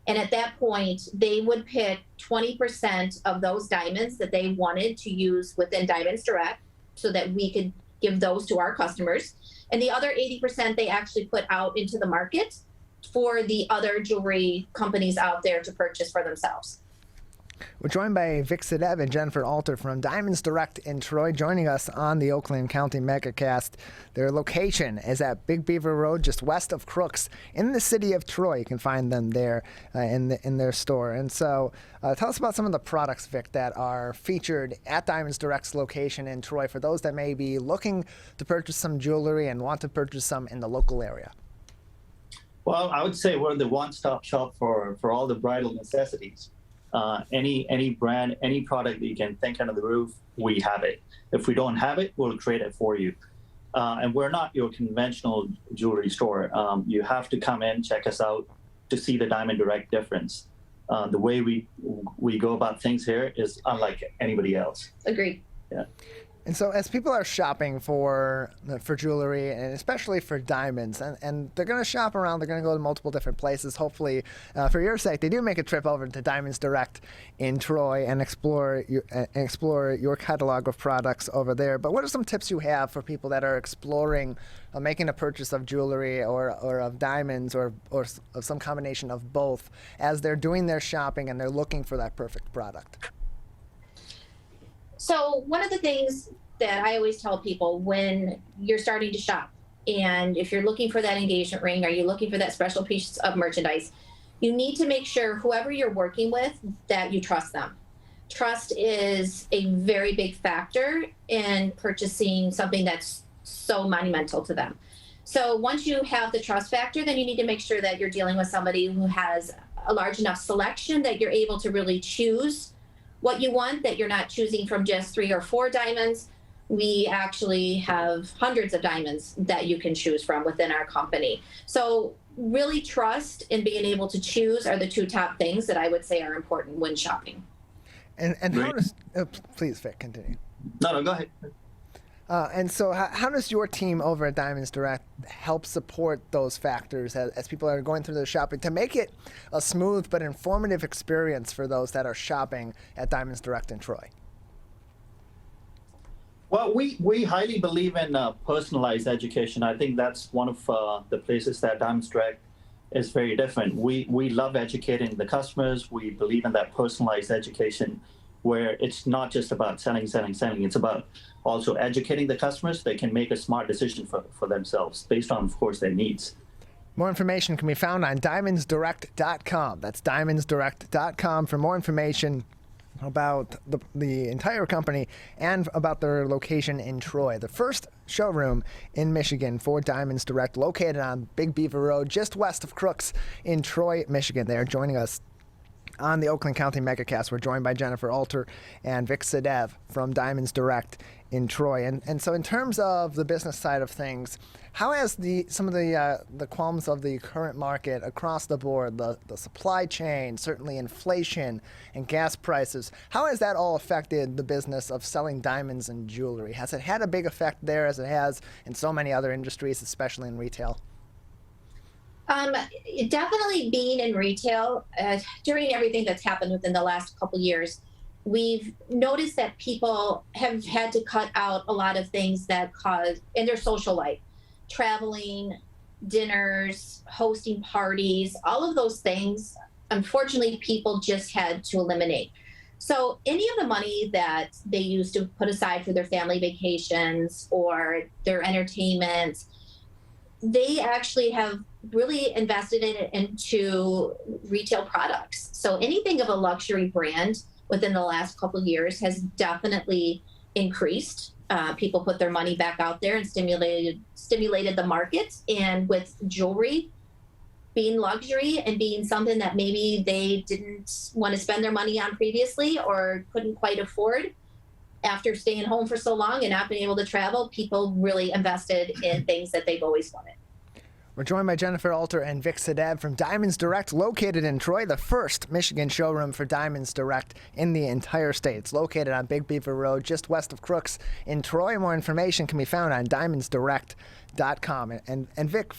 And at that point, they would pick 20% of those diamonds that they wanted to use within Diamonds Direct so that we could give those to our customers. And the other 80% they actually put out into the market for the other jewelry companies out there to purchase for themselves. We're joined by Vik Sadev and Jennifer Alter from Diamonds Direct in Troy, joining us on the Oakland County Megacast. Their location is at Big Beaver Road, just west of Crooks, in the city of Troy. You can find them there in their store. And so tell us about some of the products, Vik, that are featured at Diamonds Direct's location in Troy for those that may be looking to purchase some jewelry and want to purchase some in the local area. Well, I would say we're the one-stop shop for all the bridal necessities. Any brand, any product that you can think under the roof, we have it. If we don't have it, we'll create it for you. And we're not your conventional jewelry store. You have to come in, check us out to see the Diamond Direct difference. The way we go about things here is unlike anybody else. Agreed. Yeah. And so as people are shopping for jewelry, and especially for diamonds, and they're going to shop around, they're going to go to multiple different places. Hopefully, for your sake, they do make a trip over to Diamonds Direct in Troy and explore your catalog of products over there. But what are some tips you have for people that are exploring making a purchase of jewelry or of diamonds or of some combination of both as they're doing their shopping and they're looking for that perfect product? So one of the things that I always tell people when you're starting to shop, and if you're looking for that engagement ring, or you're looking for that special piece of merchandise, you need to make sure whoever you're working with, that you trust them. Trust is a very big factor in purchasing something that's so monumental to them. So once you have the trust factor, then you need to make sure that you're dealing with somebody who has a large enough selection that you're able to really choose what you want, that you're not choosing from just 3 or 4 diamonds. We actually have hundreds of diamonds that you can choose from within our company. So really trust and being able to choose are the 2 top things that I would say are important when shopping. And how does, please, Vik, continue. No, go ahead. And so how does your team over at Diamonds Direct help support those factors as people are going through their shopping to make it a smooth but informative experience for those that are shopping at Diamonds Direct in Troy? Well, we highly believe in personalized education. I think that's one of the places that Diamonds Direct is very different. We love educating the customers. We believe in that personalized education where it's not just about selling. It's about also educating the customers. They can make a smart decision for themselves based on, of course, their needs. More information can be found on diamondsdirect.com. That's diamondsdirect.com for more information about the entire company and about their location in Troy. The first showroom in Michigan for Diamonds Direct, located on Big Beaver Road, just west of Crooks in Troy, Michigan. They are joining us on the Oakland County Megacast. We're joined by Jennifer Alter and Vik Sadev from Diamonds Direct in Troy. And so in terms of the business side of things, how has some of the qualms of the current market across the board, the supply chain, certainly inflation and gas prices, how has that all affected the business of selling diamonds and jewelry? Has it had a big effect there as it has in so many other industries, especially in retail? Definitely being in retail, during everything that's happened within the last couple years, we've noticed that people have had to cut out a lot of things that cause in their social life, traveling, dinners, hosting parties, all of those things, unfortunately, people just had to eliminate. So any of the money that they used to put aside for their family vacations or their entertainment, they actually have really invested in it into retail products. So anything of a luxury brand within the last couple of years has definitely increased. People put their money back out there and stimulated the market. And with jewelry being luxury and being something that maybe they didn't want to spend their money on previously or couldn't quite afford, after staying home for so long and not being able to travel, people really invested in things that they've always wanted. We're joined by Jennifer Alter and Vik Sadev from Diamonds Direct, located in Troy, the first Michigan showroom for Diamonds Direct in the entire state. It's located on Big Beaver Road, just west of Crooks in Troy. More information can be found on diamondsdirect.com. And Vik,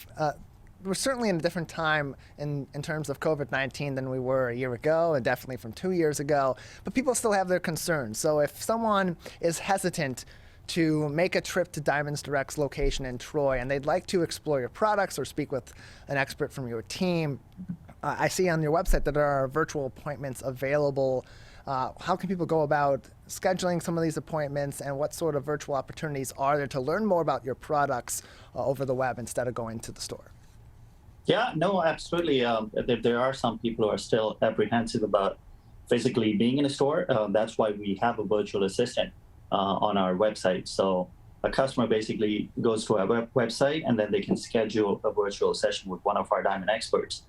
we're certainly in a different time in terms of COVID-19 than we were a year ago and definitely from 2 years ago, but people still have their concerns. So if someone is hesitant to make a trip to Diamonds Direct's location in Troy and they'd like to explore your products or speak with an expert from your team, I see on your website that there are virtual appointments available. How can people go about scheduling some of these appointments, and what sort of virtual opportunities are there to learn more about your products over the web instead of going to the store? Yeah, no, absolutely. There are some people who are still apprehensive about physically being in a store. That's why we have a virtual assistant on our website. So a customer basically goes to our website and then they can schedule a virtual session with one of our diamond experts.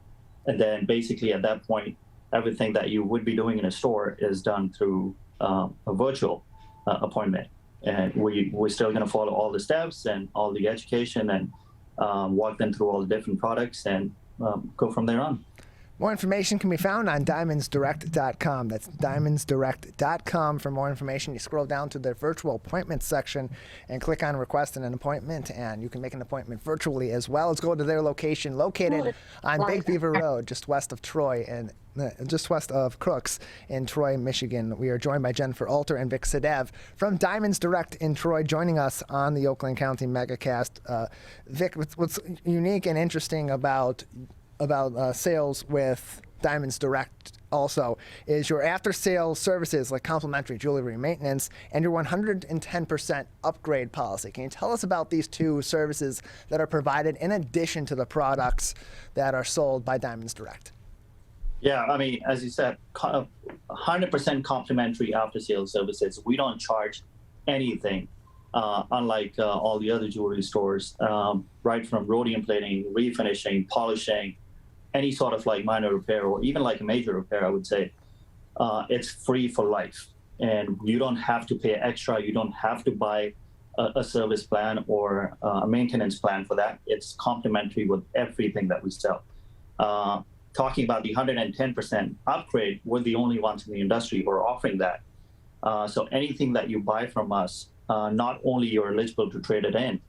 And then basically at that point, everything that you would be doing in a store is done through a virtual appointment. And we're still going to follow all the steps and all the education and walk them through all the different products and go from there on. More information can be found on diamondsdirect.com. That's diamondsdirect.com for more information. You scroll down to the virtual appointments section and click on request an appointment, and you can make an appointment virtually as well. Let's go to their location located on Big Beaver Road, just west of Troy and just west of Crooks in Troy, Michigan. We are joined by Jennifer Alter and Vik Sadev from Diamonds Direct in Troy, joining us on the Oakland County Megacast. Vik, what's unique and interesting about sales with Diamonds Direct also is your after-sales services like complimentary jewelry maintenance and your 110% upgrade policy. Can you tell us about these two services that are provided in addition to the products that are sold by Diamonds Direct? Yeah, I mean, as you said, 100% complimentary after-sales services. We don't charge anything, unlike all the other jewelry stores, right from rhodium plating, refinishing, polishing, any sort of like minor repair or even like a major repair, I would say, it's free for life. And you don't have to pay extra. You don't have to buy a service plan or a maintenance plan for that. It's complimentary with everything that we sell. Talking about the 110% upgrade, we're the only ones in the industry who are offering that. So anything that you buy from us, not only you're eligible to trade it in,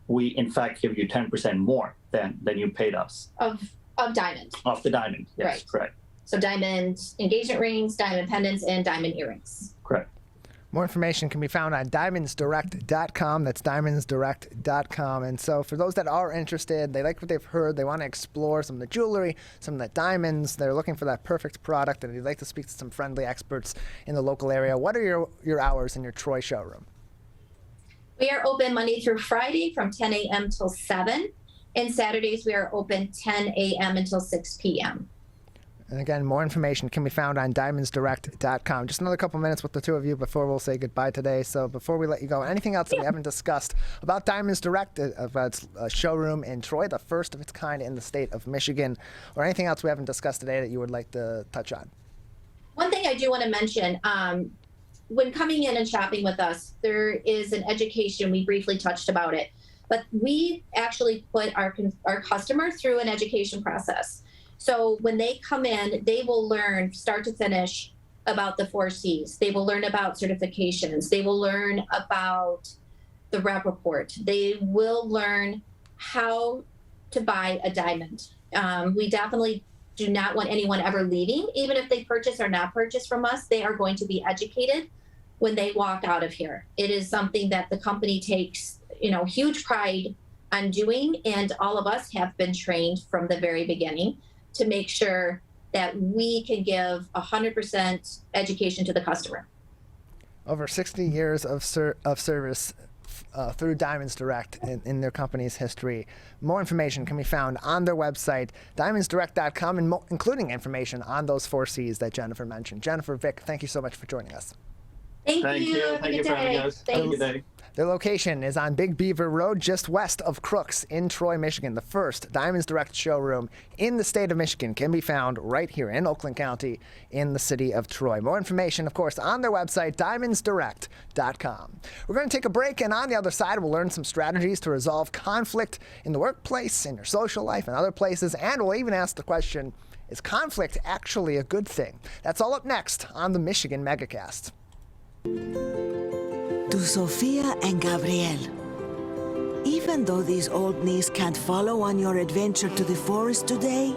we in fact give you 10% more than you paid us. Of diamond. Of the diamond, yes, right. Correct. So diamond engagement rings, diamond pendants, and diamond earrings. Correct. More information can be found on diamondsdirect.com. That's diamondsdirect.com. And so for those that are interested, they like what they've heard, they want to explore some of the jewelry, some of the diamonds, they're looking for that perfect product, and they'd like to speak to some friendly experts in the local area. What are your hours in your Troy showroom? We are open Monday through Friday from 10 a.m. till 7. And Saturdays we are open 10 a.m. until 6 p.m. And again, more information can be found on diamondsdirect.com. Just another couple minutes with the two of you before we'll say goodbye today. So before we let you go, anything else that we haven't discussed about Diamonds Direct, about its showroom in Troy, the first of its kind in the state of Michigan, or anything else we haven't discussed today that you would like to touch on? One thing I do want to mention, when coming in and shopping with us, there is an education. We briefly touched about it, but we actually put our customer through an education process. So when they come in, they will learn start to finish about the 4 C's. They will learn about certifications. They will learn about the rep report. They will learn how to buy a diamond. We definitely do not want anyone ever leaving. Even if they purchase or not purchase from us, they are going to be educated when they walk out of here. It is something that the company takes, huge pride on doing, and all of us have been trained from the very beginning to make sure that we can give 100% education to the customer. Over 60 years of service through Diamonds Direct in their company's history. More information can be found on their website, diamondsdirect.com, and including information on those 4 C's that Jennifer mentioned. Jennifer, Vic, thank you so much for joining us. Thank you. Thank you for having us. Have a good day. Their location is on Big Beaver Road, just west of Crooks in Troy, Michigan. The first Diamonds Direct showroom in the state of Michigan can be found right here in Oakland County in the city of Troy. More information, of course, on their website, diamondsdirect.com. We're going to take a break, and on the other side, we'll learn some strategies to resolve conflict in the workplace, in your social life, and other places, and we'll even ask the question, is conflict actually a good thing? That's all up next on the Michigan Megacast. To Sophia and Gabriel. Even though these old knees can't follow on your adventure to the forest today,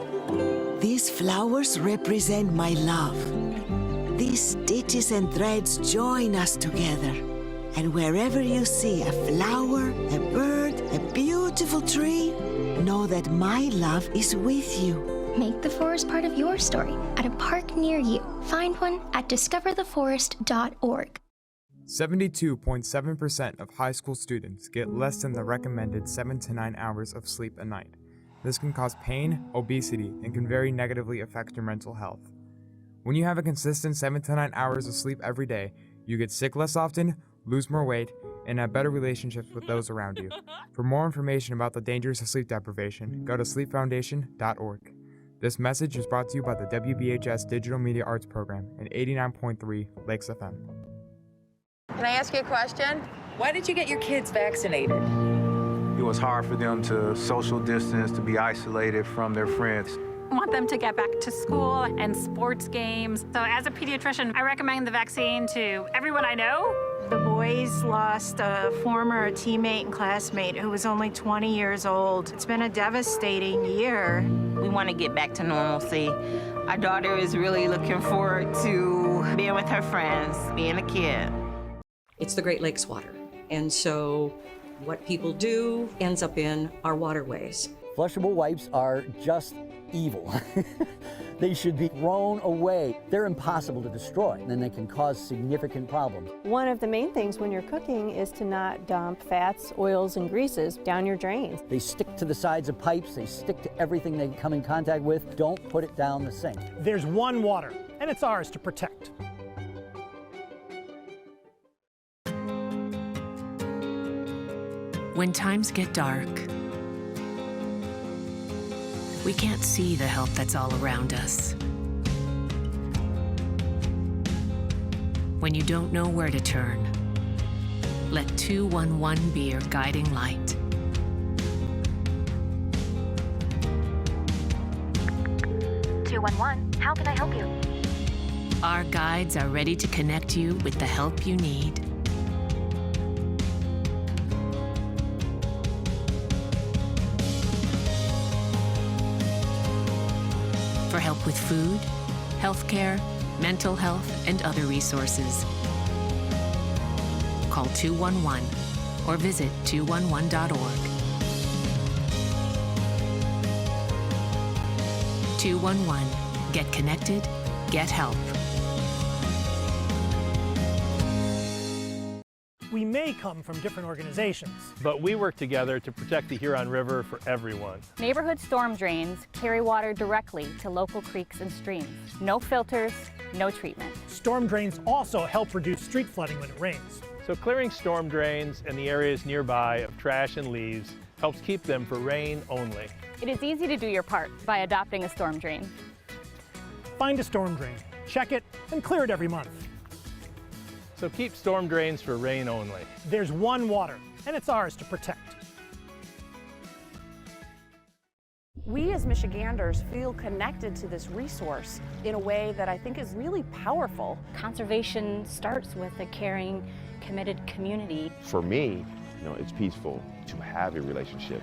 these flowers represent my love. These stitches and threads join us together. And wherever you see a flower, a bird, a beautiful tree, know that my love is with you. Make the forest part of your story at a park near you. Find one at discovertheforest.org. 72.7% of high school students get less than the recommended 7 to 9 hours of sleep a night. This can cause pain, obesity, and can very negatively affect your mental health. When you have a consistent 7 to 9 hours of sleep every day, you get sick less often, lose more weight, and have better relationships with those around you. For more information about the dangers of sleep deprivation, go to sleepfoundation.org. This message is brought to you by the WBHS Digital Media Arts Program and 89.3 Lakes FM. Can I ask you a question? Why did you get your kids vaccinated? It was hard for them to social distance, to be isolated from their friends. I want them to get back to school and sports games. So as a pediatrician, I recommend the vaccine to everyone I know. The boys lost a former teammate and classmate who was only 20 years old. It's been a devastating year. We want to get back to normalcy. Our daughter is really looking forward to being with her friends, being a kid. It's the Great Lakes water. And so what people do ends up in our waterways. Flushable wipes are just evil. They should be thrown away. They're impossible to destroy, and they can cause significant problems. One of the main things when you're cooking is to not dump fats, oils, and greases down your drains. They stick to the sides of pipes. They stick to everything they come in contact with. Don't put it down the sink. There's one water, and it's ours to protect. When times get dark, we can't see the help that's all around us. When you don't know where to turn, let 211 be your guiding light. How can I help you? Our guides are ready to connect you with the help you need. For help with food, healthcare, mental health, and other resources. Call 211 or visit 211.org. 211. Get connected, get help. We may come from different organizations, but we work together to protect the Huron River for everyone. Neighborhood storm drains carry water directly to local creeks and streams. No filters, no treatment. Storm drains also help reduce street flooding when it rains. So clearing storm drains and the areas nearby of trash and leaves helps keep them for rain only. It is easy to do your part by adopting a storm drain. Find a storm drain, check it, and clear it every month. So keep storm drains for rain only. There's one water, and it's ours to protect. We as Michiganders feel connected to this resource in a way that I think is really powerful. Conservation starts with a caring, committed community. For me, it's peaceful to have a relationship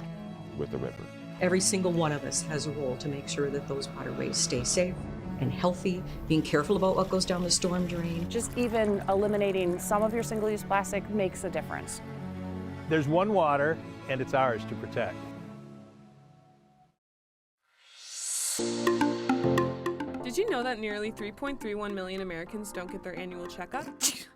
with the river. Every single one of us has a role to make sure that those waterways stay safe and healthy, being careful about what goes down the storm drain. Just even eliminating some of your single-use plastic makes a difference. There's one water, and it's ours to protect. Did you know that nearly 3.31 million Americans don't get their annual checkup?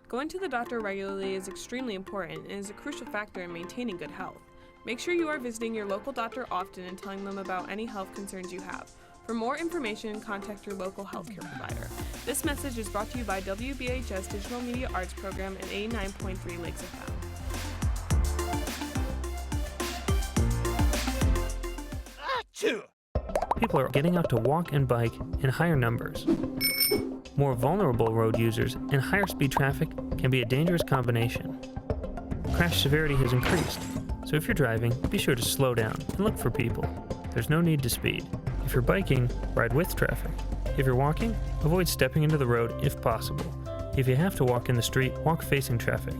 Going to the doctor regularly is extremely important and is a crucial factor in maintaining good health. Make sure you are visiting your local doctor often and telling them about any health concerns you have. For more information, contact your local healthcare provider. This message is brought to you by WBHS Digital Media Arts Program and 89.3 Lakes FM. People are getting out to walk and bike in higher numbers. More vulnerable road users and higher speed traffic can be a dangerous combination. Crash severity has increased, so if you're driving, be sure to slow down and look for people. There's no need to speed. If you're biking, ride with traffic. If you're walking, avoid stepping into the road if possible. If you have to walk in the street, walk facing traffic.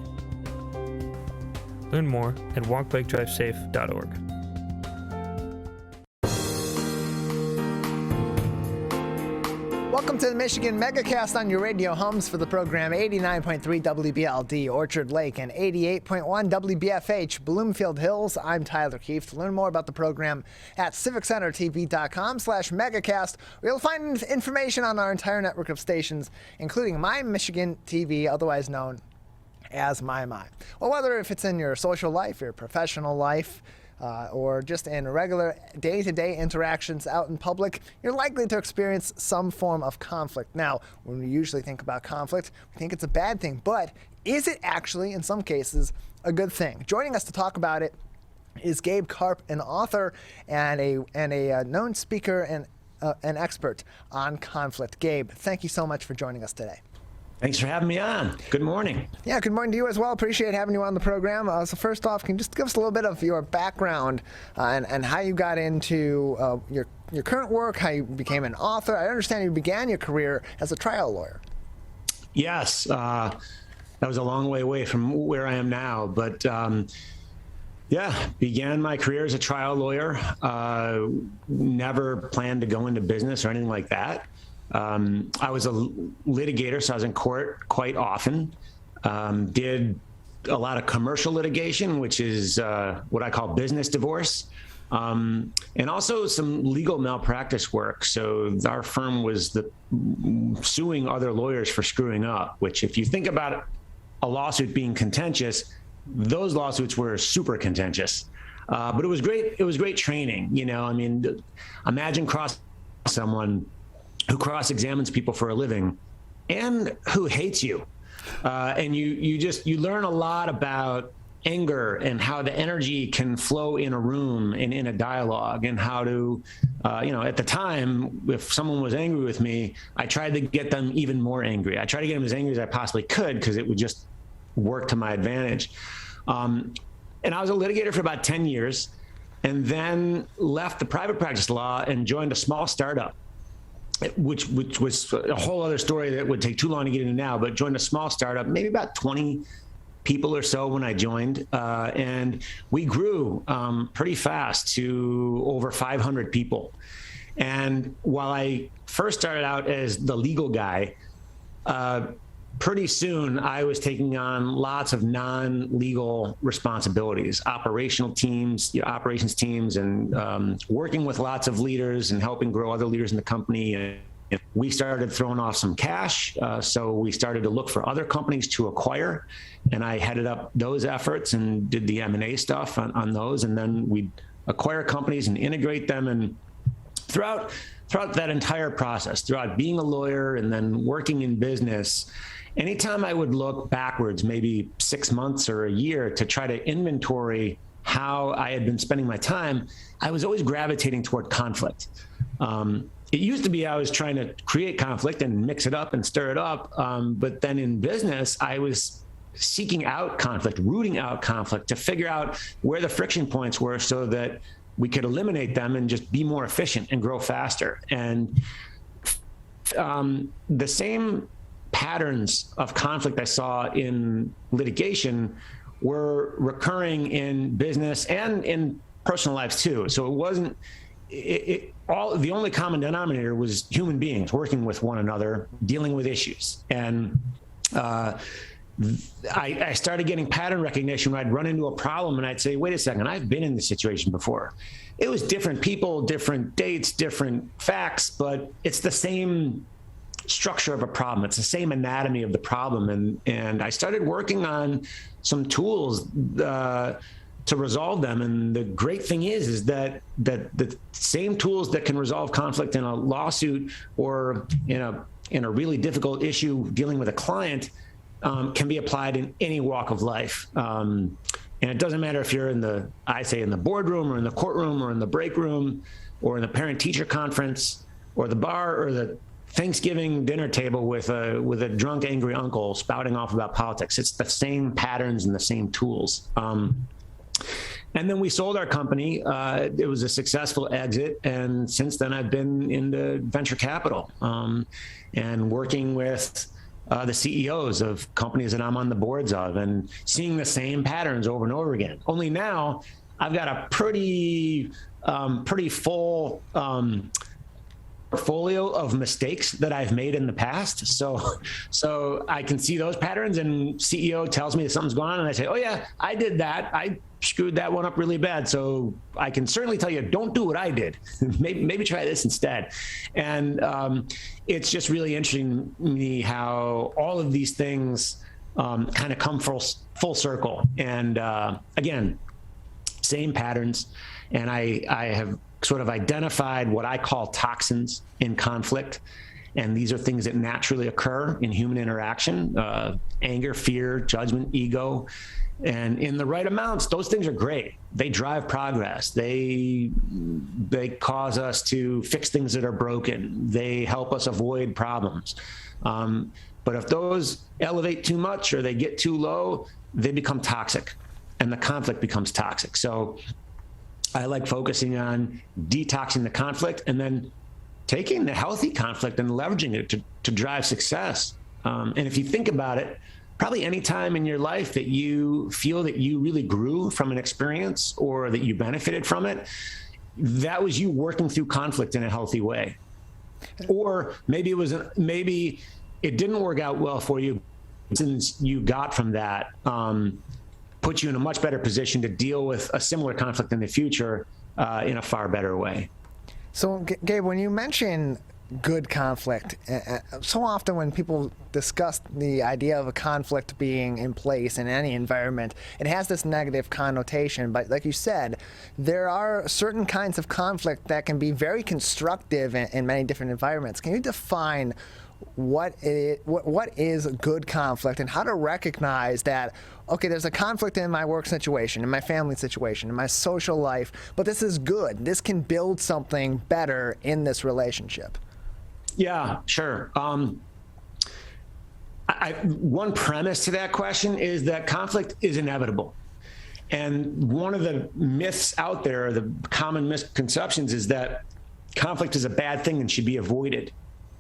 Learn more at walkbikedrivesafe.org. Welcome to the Michigan Megacast on your radio homes for the program 89.3 WBLD Orchard Lake and 88.1 WBFH Bloomfield Hills. I'm Tyler Keefe. To learn more about the program at civiccentertv.com/megacast, where you'll find information on our entire network of stations, including My Michigan TV, otherwise known as My. Well, whether if it's in your social life, your professional life, or just in regular day-to-day interactions out in public, you're likely to experience some form of conflict. Now, when we usually think about conflict, we think it's a bad thing, but is it actually, in some cases, a good thing? Joining us to talk about it is Gabe Karp, an author and a known speaker and an expert on conflict. Gabe, thank you so much for joining us today. Thanks for having me on. Good morning. Yeah, good morning to you as well. Appreciate having you on the program. So first off, can you just give us a little bit of your background and how you got into your current work, how you became an author? I understand you began your career as a trial lawyer. Yes, that was a long way away from where I am now, but began my career as a trial lawyer. Never planned to go into business or anything like that. I was a litigator, so I was in court quite often. Did a lot of commercial litigation, which is what I call business divorce, and also some legal malpractice work. So our firm was suing other lawyers for screwing up, which if you think about a lawsuit being contentious, those lawsuits were super contentious. But it was great. It was great training. Imagine someone who cross-examines people for a living and who hates you. And you learn a lot about anger and how the energy can flow in a room and in a dialogue, and how to, at the time, if someone was angry with me, I tried to get them even more angry. I tried to get them as angry as I possibly could because it would just work to my advantage. And I was a litigator for about 10 years and then left the private practice law and joined a small startup, which was a whole other story that would take too long to get into now, but joined a small startup, maybe about 20 people or so when I joined. And we grew pretty fast to over 500 people. And while I first started out as the legal guy, pretty soon I was taking on lots of non-legal responsibilities, operations teams, and working with lots of leaders and helping grow other leaders in the company. And we started throwing off some cash. So we started to look for other companies to acquire, and I headed up those efforts and did the M&A stuff on those. And then we'd acquire companies and integrate them. And throughout that entire process, throughout being a lawyer and then working in business, anytime I would look backwards, maybe 6 months or a year, to try to inventory how I had been spending my time, I was always gravitating toward conflict. it used to be I was trying to create conflict and mix it up and stir it up. But then in business, I was seeking out conflict, rooting out conflict to figure out where the friction points were so that we could eliminate them and just be more efficient and grow faster. And the same patterns of conflict I saw in litigation were recurring in business and in personal lives too. So it wasn't, the only common denominator was human beings working with one another, dealing with issues. And I started getting pattern recognition when I'd run into a problem and I'd say, wait a second, I've been in this situation before. It was different people, different dates, different facts, but it's the same structure of a problem. It's the same anatomy of the problem. And I started working on some tools to resolve them. And the great thing is that the same tools that can resolve conflict in a lawsuit or in a really difficult issue dealing with a client can be applied in any walk of life. And it doesn't matter if you're in the boardroom or in the courtroom or in the break room or in the parent-teacher conference or the bar or the Thanksgiving dinner table with a drunk, angry uncle spouting off about politics. It's the same patterns and the same tools. And then we sold our company. It was a successful exit. And since then, I've been into venture capital and working with the CEOs of companies that I'm on the boards of and seeing the same patterns over and over again. Only now I've got a pretty full portfolio of mistakes that I've made in the past. So I can see those patterns, and CEO tells me that something's going on and I say, oh yeah, I did that. I screwed that one up really bad. So I can certainly tell you, don't do what I did. maybe try this instead. And it's just really interesting to me how all of these things kind of come full circle. And again, same patterns. And I have sort of identified what I call toxins in conflict. And these are things that naturally occur in human interaction, anger, fear, judgment, ego. And in the right amounts, those things are great. They drive progress. They cause us to fix things that are broken. They help us avoid problems. But if those elevate too much or they get too low, they become toxic and the conflict becomes toxic. So I like focusing on detoxing the conflict and then taking the healthy conflict and leveraging it to drive success. And if you think about it, probably any time in your life that you feel that you really grew from an experience or that you benefited from it, that was you working through conflict in a healthy way. Or maybe it didn't work out well for you, since you got from that, put you in a much better position to deal with a similar conflict in the future in a far better way. So, Gabe, when you mention good conflict, so often when people discuss the idea of a conflict being in place in any environment, it has this negative connotation. But like you said, there are certain kinds of conflict that can be very constructive in many different environments. Can you define what is good conflict and how to recognize that, okay, there's a conflict in my work situation, in my family situation, in my social life, but this is good. This can build something better in this relationship? Yeah, sure. One premise to that question is that conflict is inevitable. And one of the myths out there, the common misconceptions, is that conflict is a bad thing and should be avoided.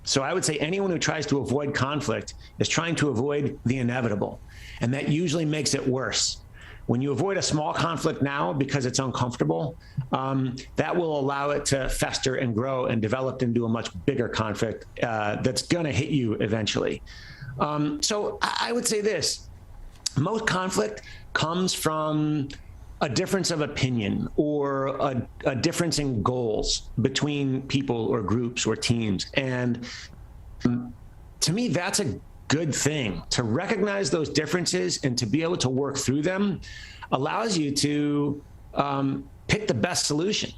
So I would say anyone who tries to avoid conflict is trying to avoid the inevitable. And that usually makes it worse. When you avoid a small conflict now because it's uncomfortable, that will allow it to fester and grow and develop into a much bigger conflict that's going to hit you eventually. So I would say this: most conflict comes from a difference of opinion or a difference in goals between people or groups or teams. And to me, that's a good thing. To recognize those differences and to be able to work through them allows you to pick the best solution,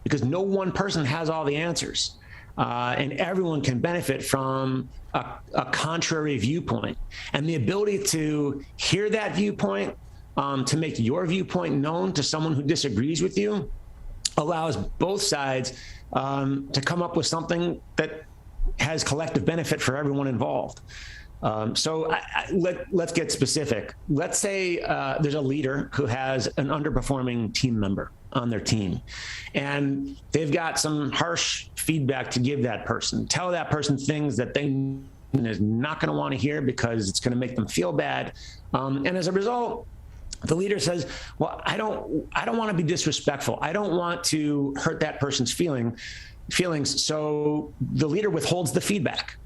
because no one person has all the answers. And everyone can benefit from a contrary viewpoint. And the ability to hear that viewpoint, to make your viewpoint known to someone who disagrees with you, allows both sides to come up with something that has collective benefit for everyone involved. Let's get specific. Let's say there's a leader who has an underperforming team member on their team, and they've got some harsh feedback to give that person. Tell that person things that they is not going to want to hear because it's going to make them feel bad. And as a result, the leader says, well, I don't want to be disrespectful. I don't want to hurt that person's feelings. So the leader withholds the feedback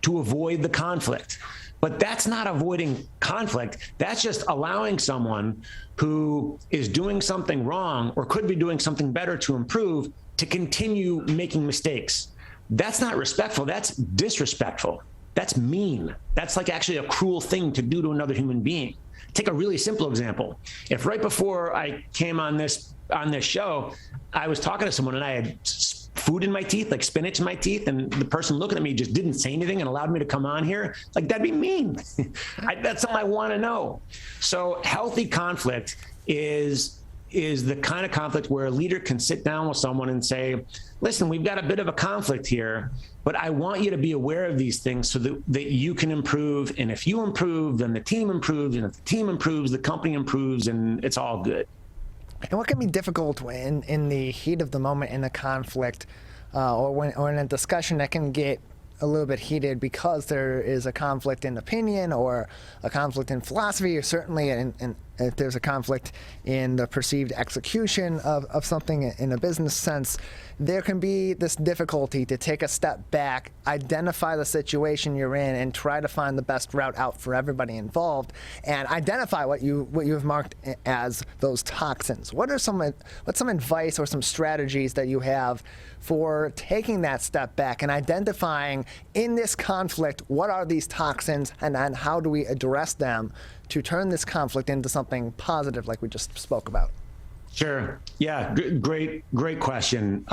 to avoid the conflict. But that's not avoiding conflict. That's just allowing someone who is doing something wrong or could be doing something better to improve to continue making mistakes. That's not respectful. That's disrespectful. That's mean. That's like actually a cruel thing to do to another human being. Take a really simple example. If right before I came on this show, I was talking to someone and I had food in my teeth, like spinach in my teeth, and the person looking at me just didn't say anything and allowed me to come on here, like that'd be mean. That's something I want to know. So healthy conflict is the kind of conflict where a leader can sit down with someone and say, listen, we've got a bit of a conflict here, but I want you to be aware of these things so that you can improve. And if you improve, then the team improves. And if the team improves, the company improves, and it's all good. And what can be difficult in the heat of the moment in a conflict or in a discussion that can get a little bit heated because there is a conflict in opinion or a conflict in philosophy, or certainly if there's a conflict in the perceived execution of something in a business sense, there can be this difficulty to take a step back, identify the situation you're in, and try to find the best route out for everybody involved, and identify what you've marked as those toxins. What's some advice or some strategies that you have for taking that step back and identifying in this conflict what are these toxins and how do we address them to turn this conflict into something positive like we just spoke about? Sure. Yeah. Great question.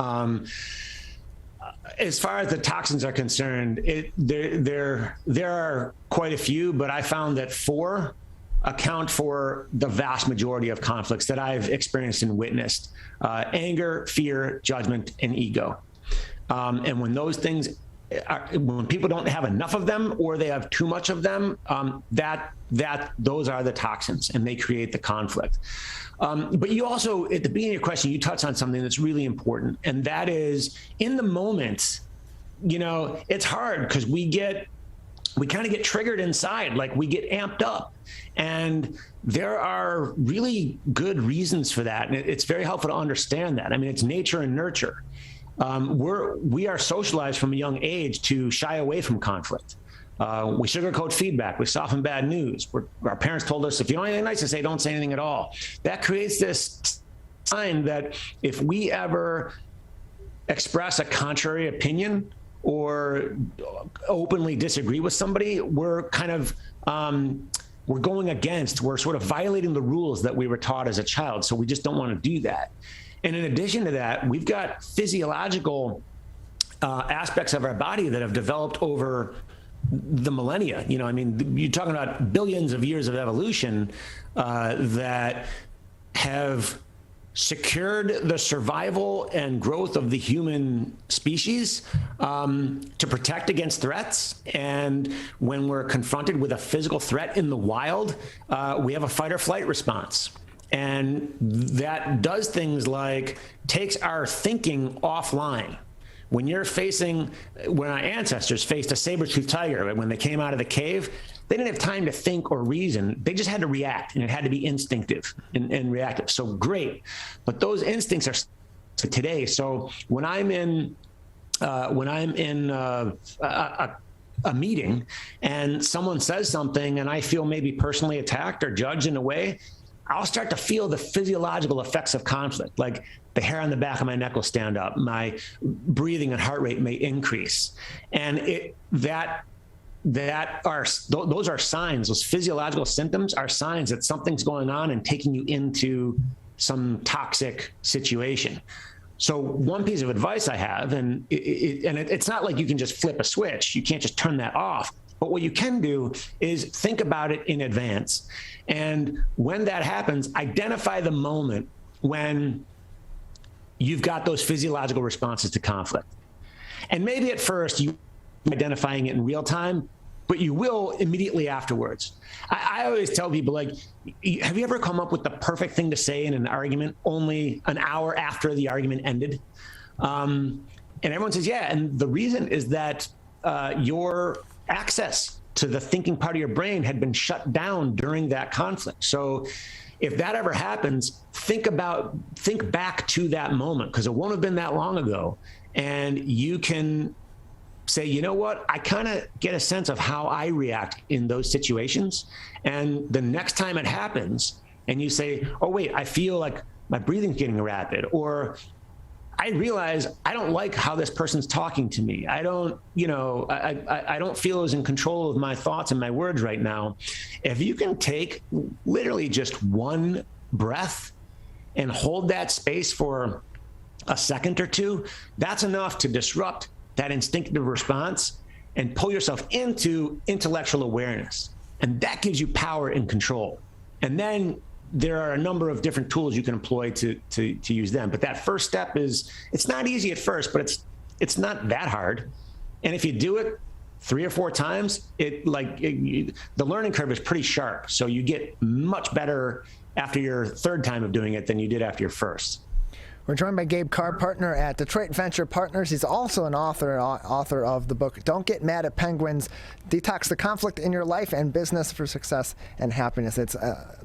As far as the toxins are concerned, there are quite a few, but I found that 4 account for the vast majority of conflicts that I've experienced and witnessed: anger, fear, judgment, and ego. And when those things when people don't have enough of them or they have too much of them, those are the toxins and they create the conflict. But you also, at the beginning of your question, you touched on something that's really important, and that is in the moment, it's hard because we kind of get triggered inside, like we get amped up. And there are really good reasons for that. And it's very helpful to understand that. I mean, it's nature and nurture. We are socialized from a young age to shy away from conflict. We sugarcoat feedback. We soften bad news. Our parents told us, if you don't have anything nice to say, don't say anything at all. That creates this sign that if we ever express a contrary opinion or openly disagree with somebody, we're kind of, we're going against, we're sort of violating the rules that we were taught as a child. So we just don't want to do that. And in addition to that, we've got physiological aspects of our body that have developed over the millennia. You're talking about billions of years of evolution that have secured the survival and growth of the human species to protect against threats. And when we're confronted with a physical threat in the wild, we have a fight or flight response. And that does things like takes our thinking offline. When our ancestors faced a saber-toothed tiger, when they came out of the cave, they didn't have time to think or reason. They just had to react, and it had to be instinctive and reactive. So great. But those instincts are today. So when I'm in a meeting and someone says something and I feel maybe personally attacked or judged in a way, I'll start to feel the physiological effects of conflict. Like the hair on the back of my neck will stand up. My breathing and heart rate may increase. And those are signs. Those physiological symptoms are signs that something's going on and taking you into some toxic situation. So one piece of advice I have, and it's not like you can just flip a switch. You can't just turn that off. But what you can do is think about it in advance. And when that happens, identify the moment when you've got those physiological responses to conflict. And maybe at first you identifying it in real time, but you will immediately afterwards. I always tell people, like, have you ever come up with the perfect thing to say in an argument only an hour after the argument ended? And everyone says, yeah. And the reason is that your access to the thinking part of your brain had been shut down during that conflict. So if that ever happens, think back to that moment, because it won't have been that long ago. And you can say, you know what, I kind of get a sense of how I react in those situations. And the next time it happens and you say, oh, wait, I feel like my breathing's getting rapid, or I realize I don't like how this person's talking to me. I don't, I don't feel as in control of my thoughts and my words right now. If you can take literally just one breath and hold that space for a second or two, that's enough to disrupt that instinctive response and pull yourself into intellectual awareness. And that gives you power and control. And then there are a number of different tools you can employ to use them. But that first step it's not easy at first, but it's not that hard. And if you do it 3 or 4 times, the learning curve is pretty sharp. So you get much better after your third time of doing it than you did after your first. We're joined by Gabe Carr, partner at Detroit Venture Partners. He's also an author of the book, Don't Get Mad at Penguins, Detox the Conflict in Your Life and Business for Success and Happiness. It's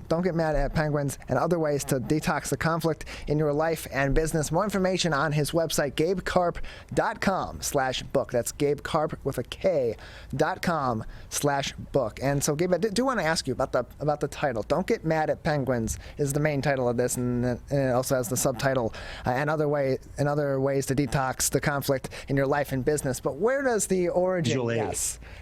Don't Get Mad at Penguins and Other Ways to Detox the Conflict in Your Life and Business. More information on his website, gabekarp.com/book. That's gabekarp with a K.com/book. And so, Gabe, I do want to ask you about the title. Don't Get Mad at Penguins is the main title of this, and it also has the subtitle, and other ways to detox the conflict in your life and business. But where does the origin?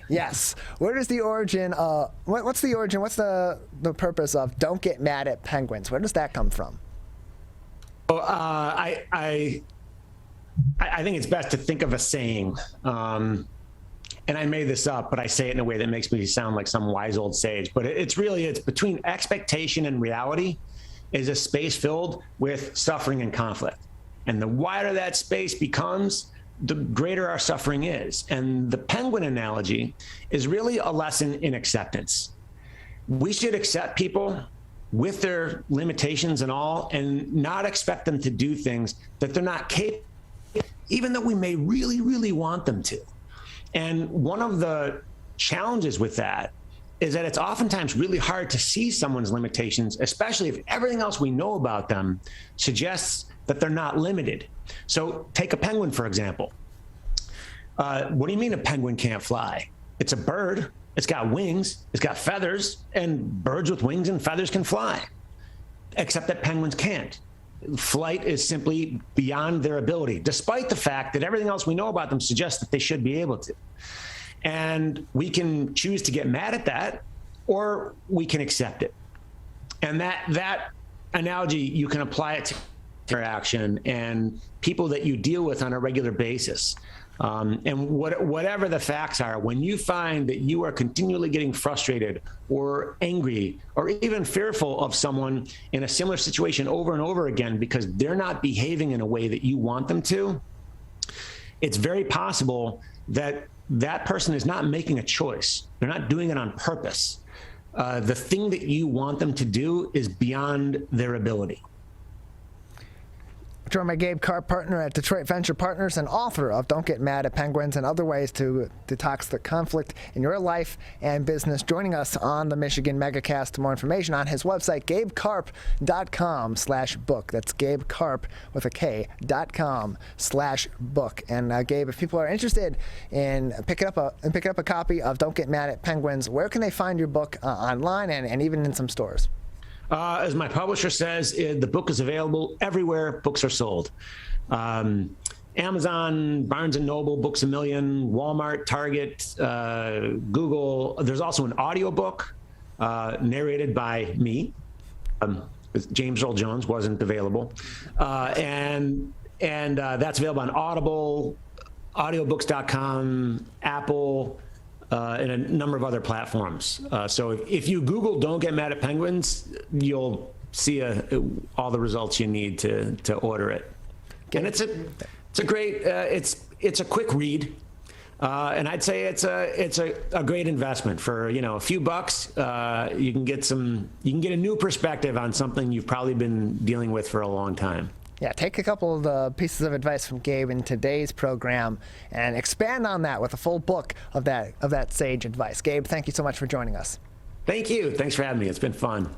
Yes. Where does the origin? What's the origin? What's the purpose of Don't Get Mad at Penguins? Where does that come from? Well, I think it's best to think of a saying, and I made this up, but I say it in a way that makes me sound like some wise old sage. But it's between expectation and reality is a space filled with suffering and conflict. And the wider that space becomes, the greater our suffering is. And the penguin analogy is really a lesson in acceptance. We should accept people with their limitations and all, and not expect them to do things that they're not capable of, even though we may really, really want them to. And one of the challenges with that is that it's oftentimes really hard to see someone's limitations, especially if everything else we know about them suggests that they're not limited. So take a penguin, for example. What do you mean a penguin can't fly? It's a bird. It's got wings. It's got feathers, and birds with wings and feathers can fly, except that penguins can't. Flight is simply beyond their ability, despite the fact that everything else we know about them suggests that they should be able to. And we can choose to get mad at that, or we can accept it. And that analogy, you can apply it to interaction and people that you deal with on a regular basis. And whatever the facts are, when you find that you are continually getting frustrated or angry or even fearful of someone in a similar situation over and over again because they're not behaving in a way that you want them to, it's very possible that that person is not making a choice. They're not doing it on purpose. The thing that you want them to do is beyond their ability. Joined by Gabe Carr, partner at Detroit Venture Partners and author of Don't Get Mad at Penguins and Other Ways to Detox the Conflict in Your Life and Business, joining us on the Michigan Megacast. More information on his website, gabekarp.com/book. That's gabekarp with a K.com/book. And Gabe, if people are interested in picking up a copy of Don't Get Mad at Penguins, where can they find your book online and even in some stores? As my publisher says, the book is available everywhere books are sold. Amazon, Barnes & Noble, Books A Million, Walmart, Target, Google. There's also an audiobook narrated by me. James Earl Jones wasn't available. And that's available on Audible, audiobooks.com, Apple, and a number of other platforms. So if you Google Don't Get Mad at Penguins, you'll see all the results you need to order it. And it's a great, it's a quick read. And I'd say it's a great investment for, a few bucks. You can get a new perspective on something you've probably been dealing with for a long time. Yeah, take a couple of the pieces of advice from Gabe in today's program and expand on that with a full book of that sage advice. Gabe, thank you so much for joining us. Thank you. Thanks for having me. It's been fun.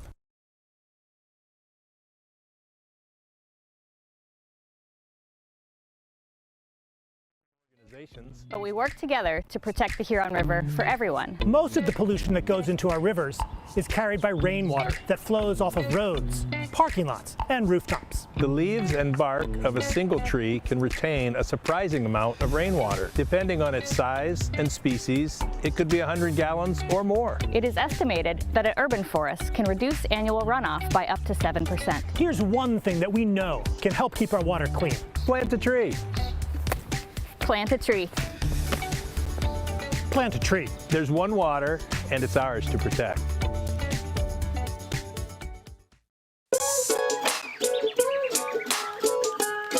But we work together to protect the Huron River for everyone. Most of the pollution that goes into our rivers is carried by rainwater that flows off of roads, parking lots, and rooftops. The leaves and bark of a single tree can retain a surprising amount of rainwater. Depending on its size and species, it could be 100 gallons or more. It is estimated that an urban forest can reduce annual runoff by up to 7%. Here's one thing that we know can help keep our water clean. Plant a tree. Plant a tree. Plant a tree. There's one water, and it's ours to protect.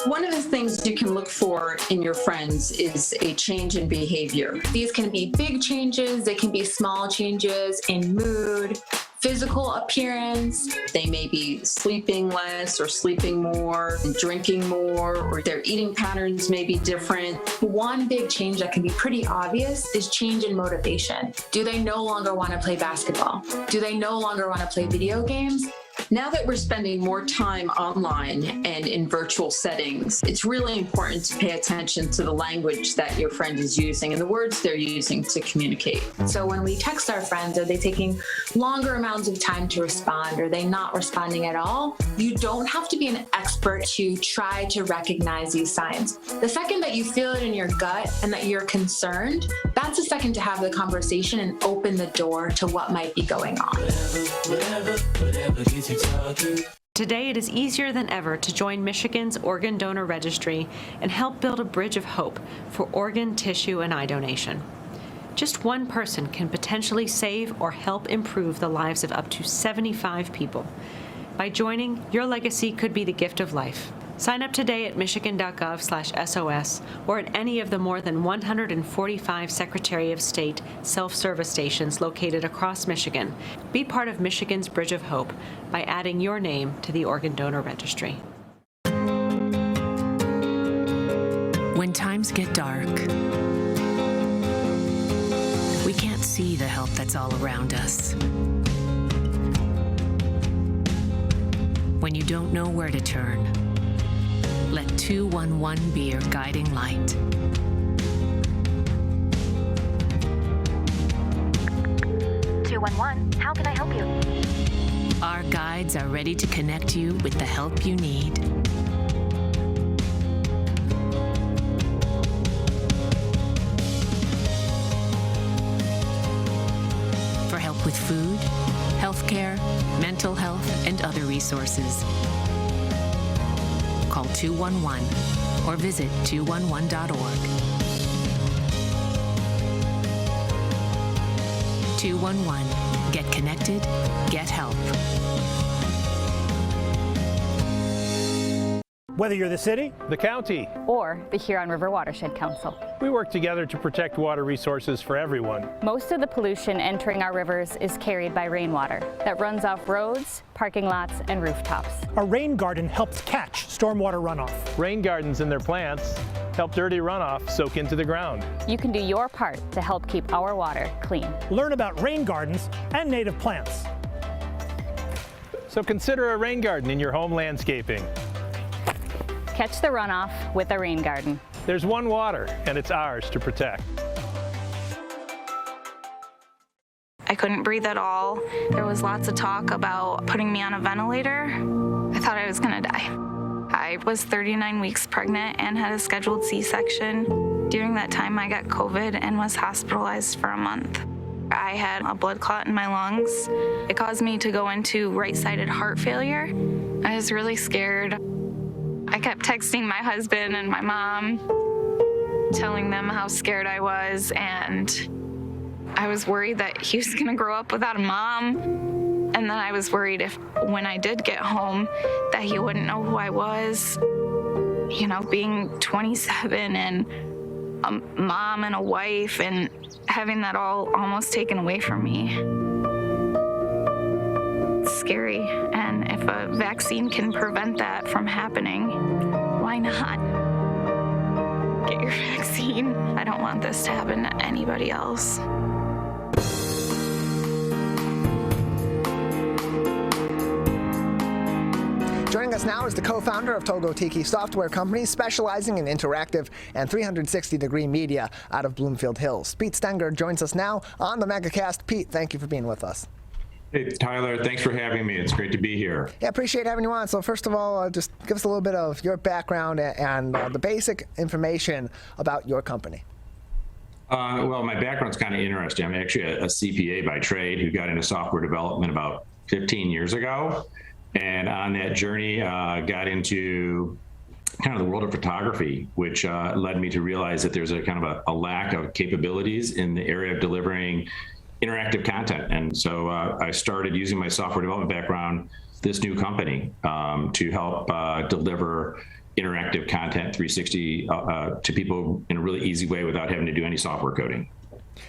One of the things you can look for in your friends is a change in behavior. These can be big changes, they can be small changes in mood, physical appearance. They may be sleeping less or sleeping more, drinking more, or their eating patterns may be different. One big change that can be pretty obvious is change in motivation. Do they no longer want to play basketball? Do they no longer want to play video games? Now that we're spending more time online and in virtual settings, it's really important to pay attention to the language that your friend is using and the words they're using to communicate. So when we text our friends, are they taking longer amounts of time to respond? Are they not responding at all? You don't have to be an expert to try to recognize these signs. The second that you feel it in your gut and that you're concerned, that's the second to have the conversation and open the door to what might be going on. Whatever gets you talking. Today, it is easier than ever to join Michigan's Organ Donor Registry and help build a bridge of hope for organ, tissue, and eye donation. Just one person can potentially save or help improve the lives of up to 75 people. By joining, your legacy could be the gift of life. Sign up today at michigan.gov/SOS or at any of the more than 145 Secretary of State self-service stations located across Michigan. Be part of Michigan's Bridge of Hope by adding your name to the Organ Donor Registry. When times get dark, we can't see the help that's all around us. When you don't know where to turn, let 211 be your guiding light. How can I help you? Our guides are ready to connect you with the help you need. For help with food, healthcare, mental health, and other resources. Call 211 or visit 211.org. 211. Get connected, get help. Whether you're the city, the county, or the Huron River Watershed Council, we work together to protect water resources for everyone. Most of the pollution entering our rivers is carried by rainwater that runs off roads, parking lots, and rooftops. A rain garden helps catch stormwater runoff. Rain gardens and their plants help dirty runoff soak into the ground. You can do your part to help keep our water clean. Learn about rain gardens and native plants. So consider a rain garden in your home landscaping. Catch the runoff with a rain garden. There's one water, and it's ours to protect. I couldn't breathe at all. There was lots of talk about putting me on a ventilator. I thought I was gonna die. I was 39 weeks pregnant and had a scheduled C-section. During that time, I got COVID and was hospitalized for a month. I had a blood clot in my lungs. It caused me to go into right-sided heart failure. I was really scared. I kept texting my husband and my mom, telling them how scared I was, and I was worried that he was gonna grow up without a mom. And then I was worried if, when I did get home, that he wouldn't know who I was. being 27 and a mom and a wife and having that all almost taken away from me. It's scary, and if a vaccine can prevent that from happening, why not? Get your vaccine. I don't want this to happen to anybody else. Joining us now is the co-founder of Togo Tiki Software Company, specializing in interactive and 360-degree media out of Bloomfield Hills. Pete Stenger joins us now on the Megacast. Pete, thank you for being with us. Hey, Tyler, thanks for having me. It's great to be here. Yeah, appreciate having you on. So first of all, just give us a little bit of your background and the basic information about your company. Well, my background's kind of interesting. I'm actually a CPA by trade who got into software development about 15 years ago. And on that journey, got into kind of the world of photography, which led me to realize that there's a kind of a lack of capabilities in the area of delivering interactive content. And so I started using my software development background, this new company, to help deliver interactive content 360 to people in a really easy way without having to do any software coding.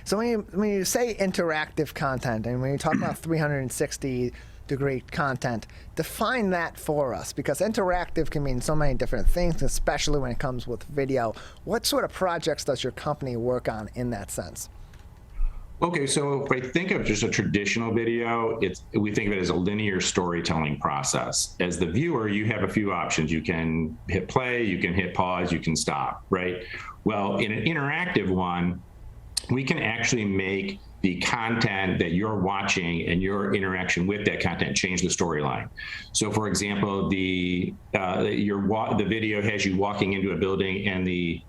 So when you say interactive content, and when you talk about 360-degree content, define that for us, because interactive can mean so many different things, especially when it comes with video. What sort of projects does your company work on in that sense? Okay, so if I think of just a traditional video, we think of it as a linear storytelling process. As the viewer, you have a few options. You can hit play, you can hit pause, you can stop, right? Well, in an interactive one, we can actually make the content that you're watching and your interaction with that content change the storyline. So for example, the video has you walking into a building and the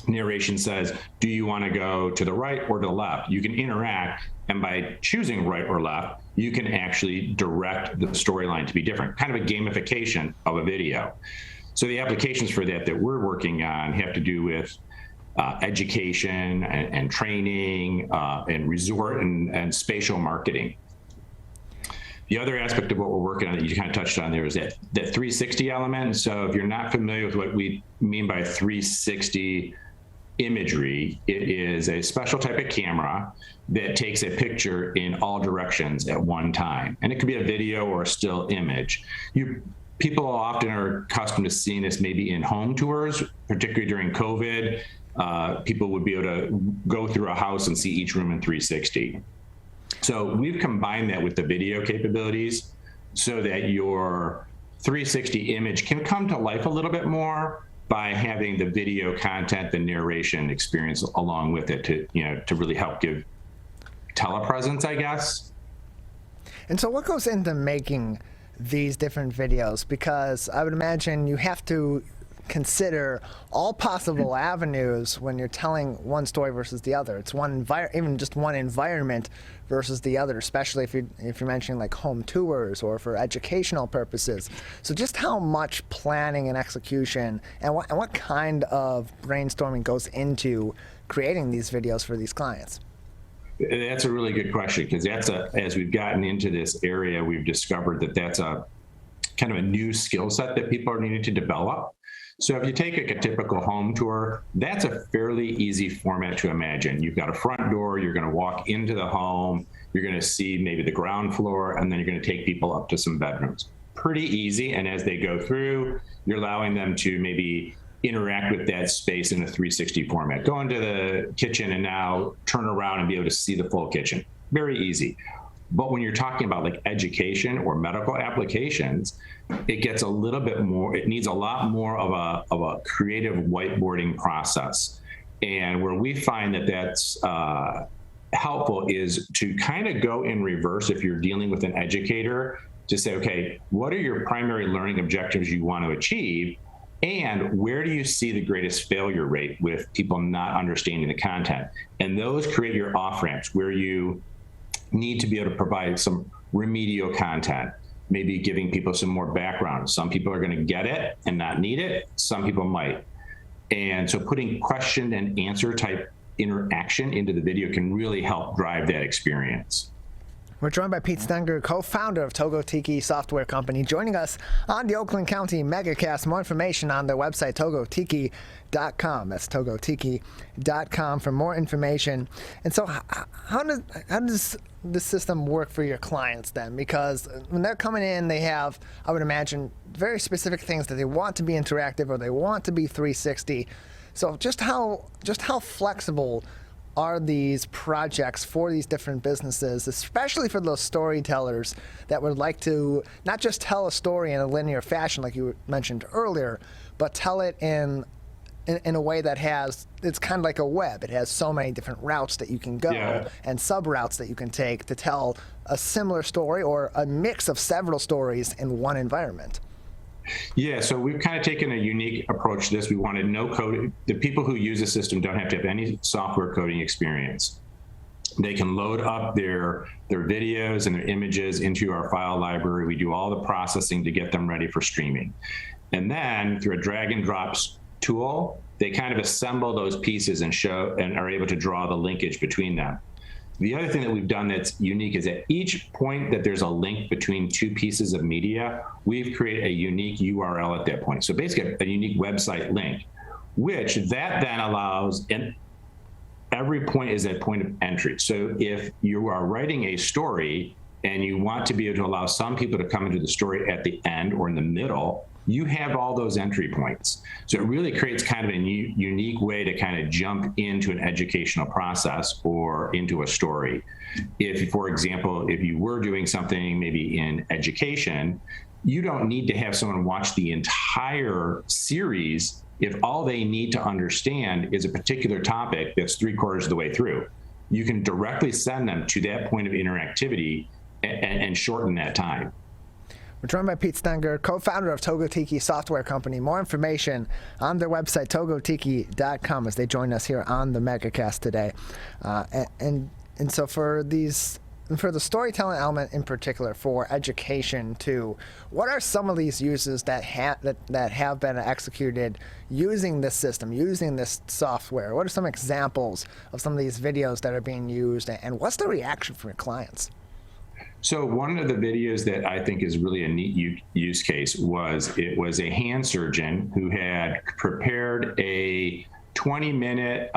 narration says, do you want to go to the right or to the left? You can interact, and by choosing right or left, you can actually direct the storyline to be different, kind of a gamification of a video. So the applications for that we're working on have to do with education and training and resort and spatial marketing. The other aspect of what we're working on that you kind of touched on there is that 360 element. So if you're not familiar with what we mean by 360 imagery, it is a special type of camera that takes a picture in all directions at one time. And it could be a video or a still image. People often are accustomed to seeing this maybe in home tours, particularly during COVID. People would be able to go through a house and see each room in 360. So we've combined that with the video capabilities so that your 360 image can come to life a little bit more by having the video content, the narration experience along with it to really help give telepresence, I guess. And so what goes into making these different videos? Because I would imagine you have to consider all possible avenues when you're telling one story versus the other. It's even just one environment versus the other, especially if you're mentioning like home tours or for educational purposes. So just how much planning and execution and what kind of brainstorming goes into creating these videos for these clients? That's a really good question, because as we've gotten into this area, we've discovered that that's a kind of a new skill set that people are needing to develop. So if you take a typical home tour, that's a fairly easy format to imagine. You've got a front door, you're going to walk into the home, you're going to see maybe the ground floor, and then you're going to take people up to some bedrooms. Pretty easy, and as they go through, you're allowing them to maybe interact with that space in a 360 format. Go into the kitchen and now turn around and be able to see the full kitchen. Very easy. But when you're talking about like education or medical applications, it gets a little bit more, it needs a lot more of a creative whiteboarding process. And where we find that that's helpful is to kind of go in reverse if you're dealing with an educator to say, okay, what are your primary learning objectives you want to achieve? And where do you see the greatest failure rate with people not understanding the content? And those create your off-ramps where you need to be able to provide some remedial content, maybe giving people some more background. Some people are going to get it and not need it. Some people might. And so putting question and answer type interaction into the video can really help drive that experience. We're joined by Pete Stenger, co-founder of Togo Tiki Software Company, joining us on the Oakland County Megacast. More information on their website, togotiki.com. That's togotiki.com for more information. And so how does the system work for your clients then? Because when they're coming in, they have, I would imagine, very specific things that they want to be interactive or they want to be 360. So just how flexible are these projects for these different businesses, especially for those storytellers that would like to not just tell a story in a linear fashion like you mentioned earlier, but tell it in a way that it's kind of like a web. It has so many different routes that you can go and sub-routes that you can take to tell a similar story or a mix of several stories in one environment. Yeah, so we've kind of taken a unique approach to this. We wanted no coding. The people who use the system don't have to have any software coding experience. They can load up their videos and their images into our file library. We do all the processing to get them ready for streaming. And then through a drag and drops tool, they kind of assemble those pieces and are able to draw the linkage between them. The other thing that we've done that's unique is at each point that there's a link between two pieces of media, we've created a unique URL at that point. So basically a unique website link, which that then allows, and every point is a point of entry. So if you are writing a story and you want to be able to allow some people to come into the story at the end or in the middle, you have all those entry points. So it really creates kind of a unique way to kind of jump into an educational process or into a story. If, for example, if you were doing something maybe in education, you don't need to have someone watch the entire series if all they need to understand is a particular topic that's 3/4 of the way through. You can directly send them to that point of interactivity and shorten that time. We're joined by Pete Stenger, co-founder of Togo Tiki Software Company. More information on their website, togotiki.com, as they join us here on the Megacast today. And so for the storytelling element in particular, for education too, what are some of these uses that have been executed using this system, using this software? What are some examples of some of these videos that are being used, and what's the reaction from your clients? So one of the videos that I think is really a neat use case was a hand surgeon who had prepared a 20-minute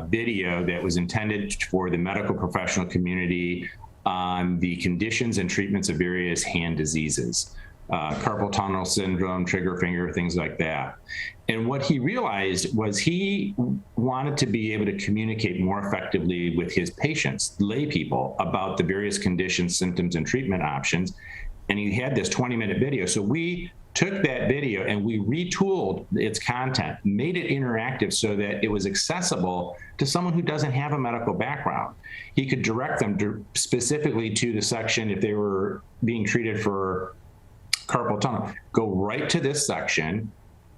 video that was intended for the medical professional community on the conditions and treatments of various hand diseases, carpal tunnel syndrome, trigger finger, things like that. And what he realized was he wanted to be able to communicate more effectively with his patients, lay people, about the various conditions, symptoms, and treatment options. And he had this 20-minute video. So we took that video and we retooled its content, made it interactive so that it was accessible to someone who doesn't have a medical background. He could direct them specifically to the section if they were being treated for carpal tunnel. Go right to this section.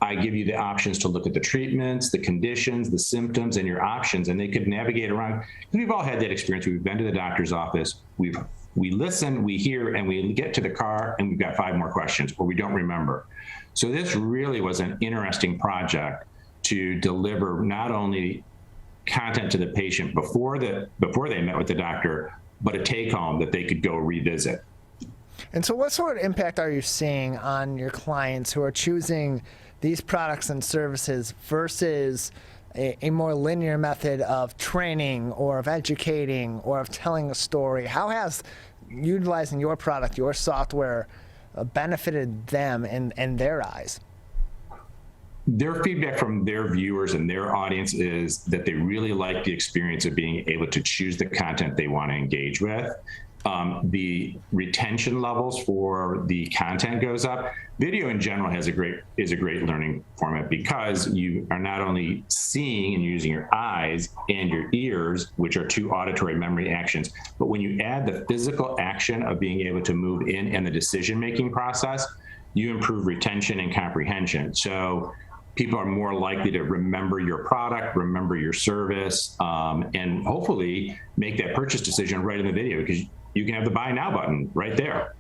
I give you the options to look at the treatments, the conditions, the symptoms, and your options, and they could navigate around. We've all had that experience. We've been to the doctor's office, we listen, we hear, and we get to the car, and we've got 5 more questions, or we don't remember. So this really was an interesting project to deliver not only content to the patient before they met with the doctor, but a take-home that they could go revisit. And so what sort of impact are you seeing on your clients who are choosing these products and services versus a more linear method of training or of educating or of telling a story? How has utilizing your product, your software, benefited them in their eyes? Their feedback from their viewers and their audience is that they really like the experience of being able to choose the content they want to engage with. The retention levels for the content goes up. Video in general is a great learning format because you are not only seeing and using your eyes and your ears, which are 2 auditory memory actions, but when you add the physical action of being able to move in and the decision-making process, you improve retention and comprehension. So people are more likely to remember your product, remember your service, and hopefully make that purchase decision right in the video, because you can have the buy now button right there.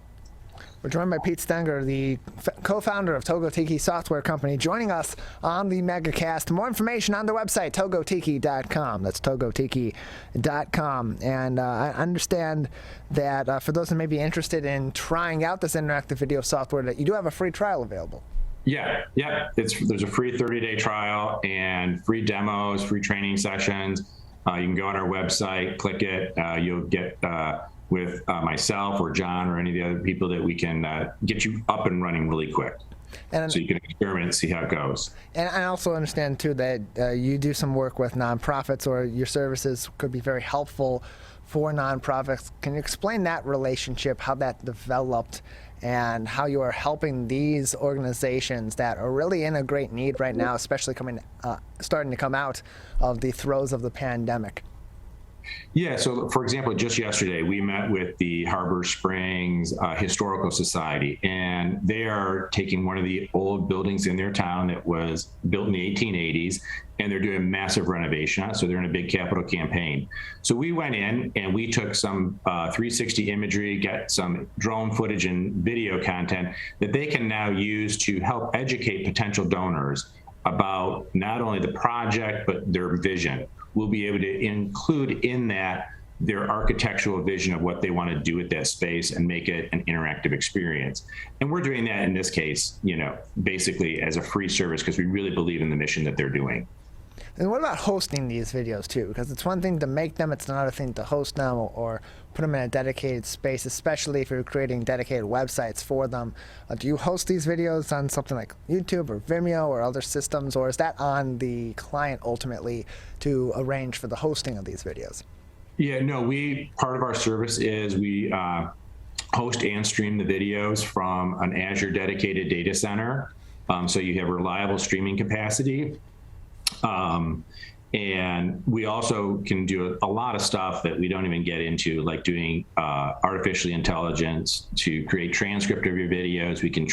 We're joined by Pete Stenger, the co-founder of Togo Tiki Software Company, joining us on the Megacast. More information on the website, togotiki.com. That's togotiki.com. And I understand that for those who may be interested in trying out this interactive video software, that you do have a free trial available. Yeah. There's a free 30-day trial and free demos, free training sessions. You can go on our website, click it. You'll get with myself or John or any of the other people that we can get you up and running really quick. And so you can experiment and see how it goes. And I also understand, too, that you do some work with nonprofits, or your services could be very helpful for nonprofits. Can you explain that relationship, how that developed, and how you are helping these organizations that are really in a great need right now, especially starting to come out of the throes of the pandemic? Yeah, so for example, just yesterday, we met with the Harbor Springs Historical Society, and they are taking one of the old buildings in their town that was built in the 1880s, and they're doing a massive renovation on it, so they're in a big capital campaign. So we went in and we took some 360 imagery, got some drone footage and video content that they can now use to help educate potential donors about not only the project, but their vision. We'll be able to include in that their architectural vision of what they want to do with that space and make it an interactive experience. And we're doing that in this case, basically as a free service, because we really believe in the mission that they're doing. And what about hosting these videos too? Because it's one thing to make them, it's another thing to host them or put them in a dedicated space, especially if you're creating dedicated websites for them. Do you host these videos on something like YouTube or Vimeo or other systems, or is that on the client ultimately to arrange for the hosting of these videos? Yeah, no, part of our service is we host and stream the videos from an Azure dedicated data center. So you have reliable streaming capacity. And we also can do a lot of stuff that we don't even get into, like doing artificial intelligence to create transcript of your videos. We can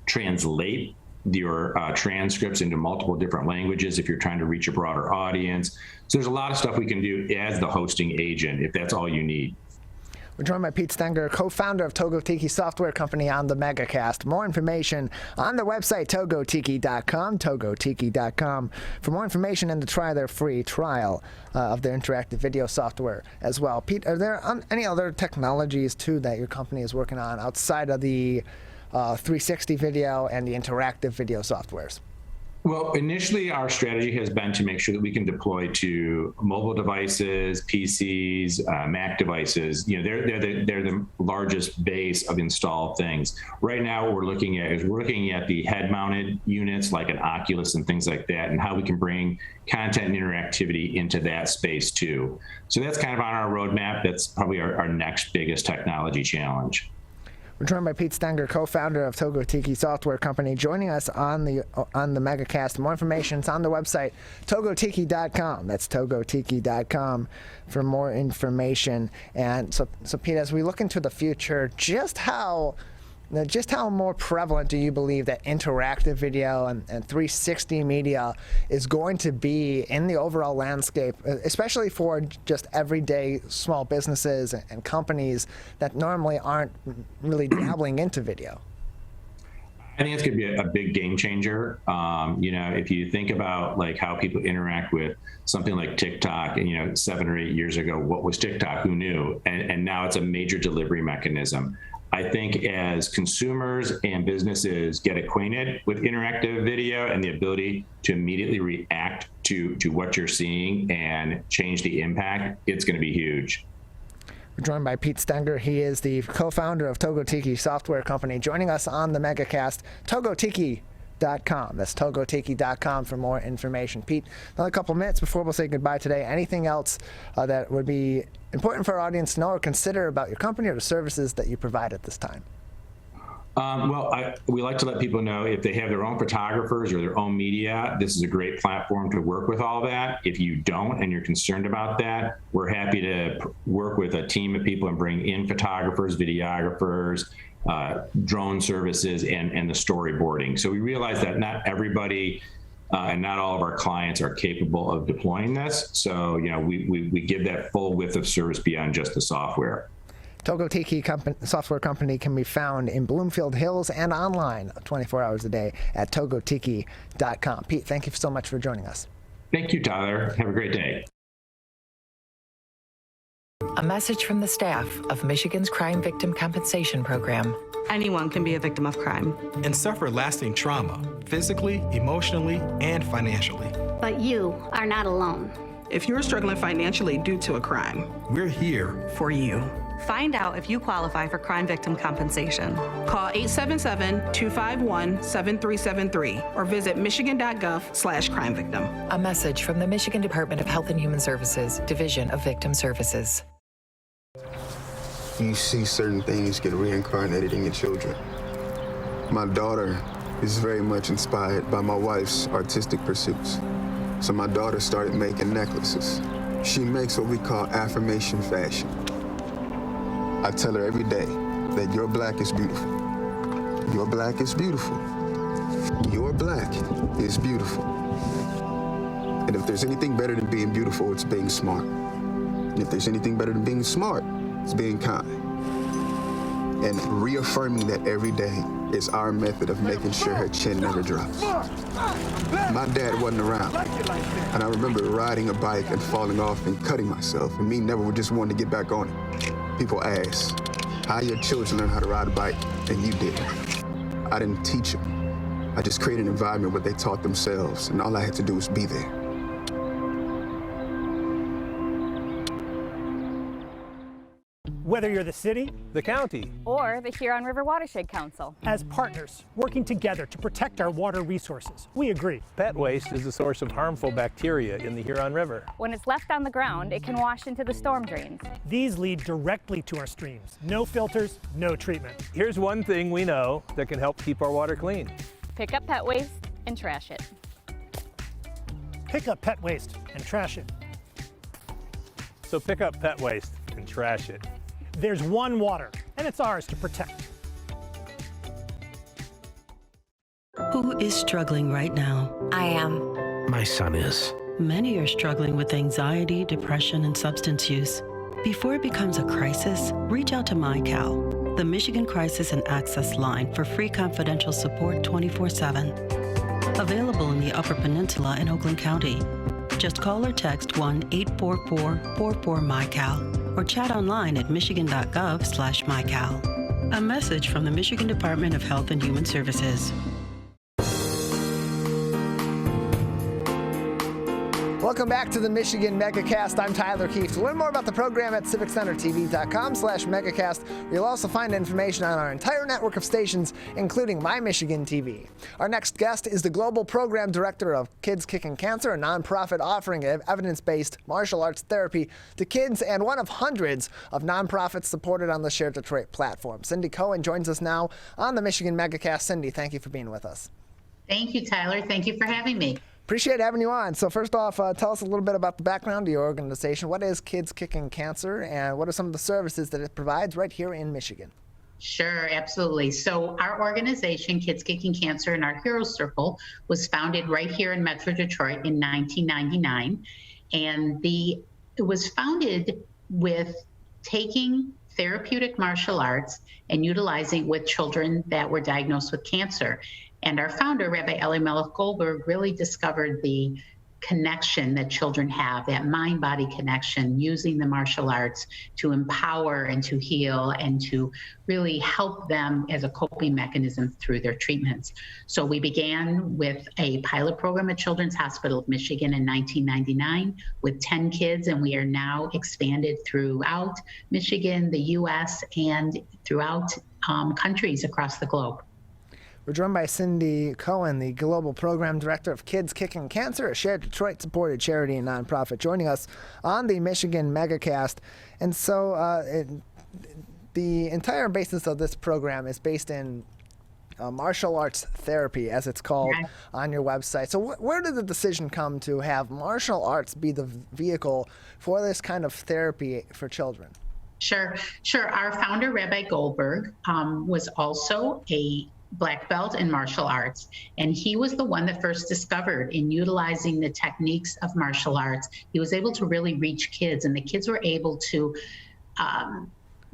translate your transcripts into multiple different languages if you're trying to reach a broader audience. So there's a lot of stuff we can do as the hosting agent, if that's all you need. We're joined by Pete Stenger, co-founder of Togo Tiki Software Company, on the Megacast. More information on the website, togotiki.com, togotiki.com, for more information and to try their free trial of their interactive video software as well. Pete, are there any other technologies, too, that your company is working on outside of the 360 video and the interactive video softwares? Well, initially, our strategy has been to make sure that we can deploy to mobile devices, PCs, Mac devices. They're the largest base of installed things. Right now, what we're looking at the head-mounted units like an Oculus and things like that, and how we can bring content and interactivity into that space too. So that's kind of on our roadmap. That's probably our next biggest technology challenge. We're joined by Pete Stenger, co-founder of Togo Tiki Software Company, joining us on the Megacast. More information is on the website, togotiki.com. That's togotiki.com for more information. And so Pete, as we look into the future, just how more prevalent do you believe that interactive video and 360 media is going to be in the overall landscape, especially for just everyday small businesses and companies that normally aren't really dabbling into video? I think it's going to be a big game changer. If you think about like how people interact with something like TikTok, and 7 or 8 years ago, what was TikTok? Who knew? And now it's a major delivery mechanism. I think as consumers and businesses get acquainted with interactive video and the ability to immediately react to what you're seeing and change the impact, it's going to be huge. We're joined by Pete Stenger. He is the co-founder of Togo Tiki Software Company, joining us on the Megacast. togotiki.com. That's togotiki.com for more information. Pete, another couple minutes before we'll say goodbye today. Anything else that would be important for our audience to know or consider about your company or the services that you provide at this time? We like to let people know if they have their own photographers or their own media, this is a great platform to work with all that. If you don't and you're concerned about that, we're happy to work with a team of people and bring in photographers, videographers, drone services, and the storyboarding. So we realize that not everybody and not all of our clients are capable of deploying this. So, we give that full width of service beyond just the software. Togotiki software company can be found in Bloomfield Hills and online 24 hours a day at togotiki.com. Pete, thank you so much for joining us. Thank you, Tyler. Have a great day. A message from the staff of Michigan's Crime Victim Compensation Program. Anyone can be a victim of crime and suffer lasting trauma, physically, emotionally, and financially. But you are not alone. If you're struggling financially due to a crime, we're here for you. Find out if you qualify for crime victim compensation. Call 877-251-7373 or visit michigan.gov/crime-victim. A message from the Michigan Department of Health and Human Services, Division of Victim Services. You see certain things get reincarnated in your children. My daughter is very much inspired by my wife's artistic pursuits. So my daughter started making necklaces. She makes what we call affirmation fashion. I tell her every day that your black is beautiful. Your black is beautiful. Your black is beautiful. And if there's anything better than being beautiful, it's being smart. And if there's anything better than being smart, it's being kind. And reaffirming that every day is our method of making sure her chin never drops. My dad wasn't around, and I remember riding a bike and falling off and cutting myself, and me never just wanting to get back on it. People ask, how your children learn how to ride a bike, and you didn't. I didn't teach them. I just created an environment where they taught themselves, and all I had to do was be there. Whether you're the city, the county, or the Huron River Watershed Council. As partners, working together to protect our water resources, we agree. Pet waste is a source of harmful bacteria in the Huron River. When it's left on the ground, it can wash into the storm drains. These lead directly to our streams. No filters, no treatment. Here's one thing we know that can help keep our water clean. Pick up pet waste and trash it. Pick up pet waste and trash it. So pick up pet waste and trash it. There's one water, and it's ours to protect. Who is struggling right now? I am. My son is. Many are struggling with anxiety, depression, and substance use. Before it becomes a crisis, reach out to MyCal, the Michigan Crisis and Access Line for free confidential support 24/7. Available in the Upper Peninsula and Oakland County. Just call or text 1-844-44-MyCal or chat online at michigan.gov/MyCal. A message from the Michigan Department of Health and Human Services. Welcome back to the Michigan Megacast. I'm Tyler Keefe. To learn more about the program at civiccentertv.com/megacast, you'll also find information on our entire network of stations, including My Michigan TV. Our next guest is the Global Program Director of Kids Kicking Cancer, a nonprofit offering evidence-based martial arts therapy to kids and one of hundreds of nonprofits supported on the Share Detroit platform. Cindy Cohen joins us now on the Michigan Megacast. Cindy, thank you for being with us. Thank you, Tyler. Thank you for having me. Appreciate having you on. So first off, tell us a little bit about the background of your organization. What is Kids Kicking Cancer, and what are some of the services that it provides right here in Michigan? Sure, absolutely. So our organization, Kids Kicking Cancer, and our Hero Circle was founded right here in Metro Detroit in 1999. And it was founded with taking therapeutic martial arts and utilizing with children that were diagnosed with cancer. And our founder, Rabbi Elimelech Goldberg, really discovered the connection that children have, that mind-body connection, using the martial arts to empower and to heal and to really help them as a coping mechanism through their treatments. So we began with a pilot program at Children's Hospital of Michigan in 1999 with 10 kids, and we are now expanded throughout Michigan, the U.S., and throughout countries across the globe. We're joined by Cindy Cohen, the Global Program Director of Kids Kicking Cancer, a Share Detroit-supported charity and nonprofit, joining us on the Michigan Megacast. And so the entire basis of this program is based in martial arts therapy, as it's called on your website. So where did the decision come to have martial arts be the vehicle for this kind of therapy for children? Sure. Our founder, Rabbi Goldberg, was also a black belt in martial arts, and he was the one that first discovered, in utilizing the techniques of martial arts, he was able to really reach kids, and the kids were able to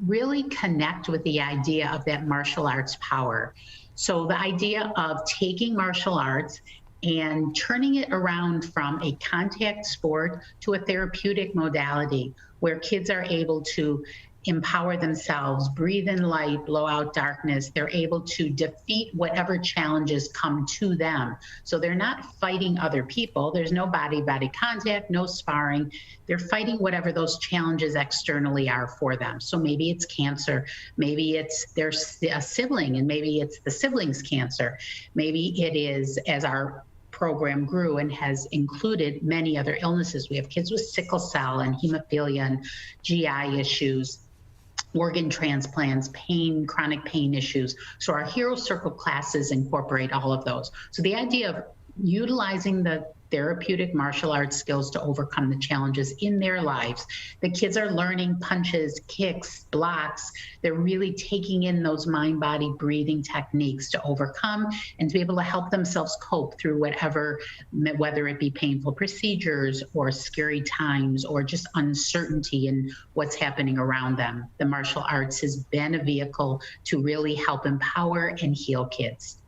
really connect with the idea of that martial arts power. So the idea of taking martial arts and turning it around from a contact sport to a therapeutic modality where kids are able to empower themselves, breathe in light, blow out darkness. They're able to defeat whatever challenges come to them. So they're not fighting other people. There's no body-body contact, no sparring. They're fighting whatever those challenges externally are for them. So maybe it's cancer, maybe it's their sibling, and maybe it's the sibling's cancer. Maybe it is, as our program grew and has included many other illnesses. We have kids with sickle cell and hemophilia and GI issues, organ transplants, pain, chronic pain issues. So our Hero Circle classes incorporate all of those. So the idea of utilizing the therapeutic martial arts skills to overcome the challenges in their lives. The kids are learning punches, kicks, blocks. They're really taking in those mind-body breathing techniques to overcome and to be able to help themselves cope through whatever, whether it be painful procedures or scary times or just uncertainty in what's happening around them. The martial arts has been a vehicle to really help empower and heal kids.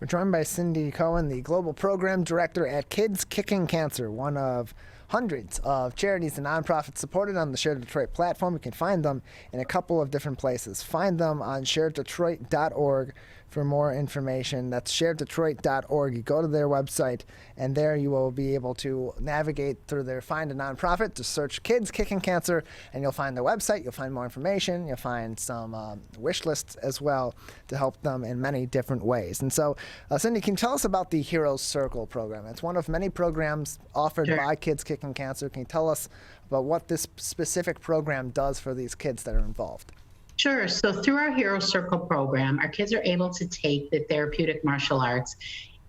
We're joined by Cindy Cohen, the Global Program Director at Kids Kicking Cancer, one of hundreds of charities and nonprofits supported on the Share Detroit platform. You can find them in a couple of different places. Find them on sharedetroit.org for more information. That's sharedetroit.org. You go to their website, and there you will be able to navigate through their Find a Nonprofit to search Kids Kicking Cancer, and you'll find their website. You'll find more information. You'll find some wish lists as well to help them in many different ways. And so, Cindy, can you tell us about the Heroes Circle program? It's one of many programs offered by Kids Kicking Cancer. Can you tell us about what this specific program does for these kids that are involved? Sure. So through our Hero Circle program, our kids are able to take the therapeutic martial arts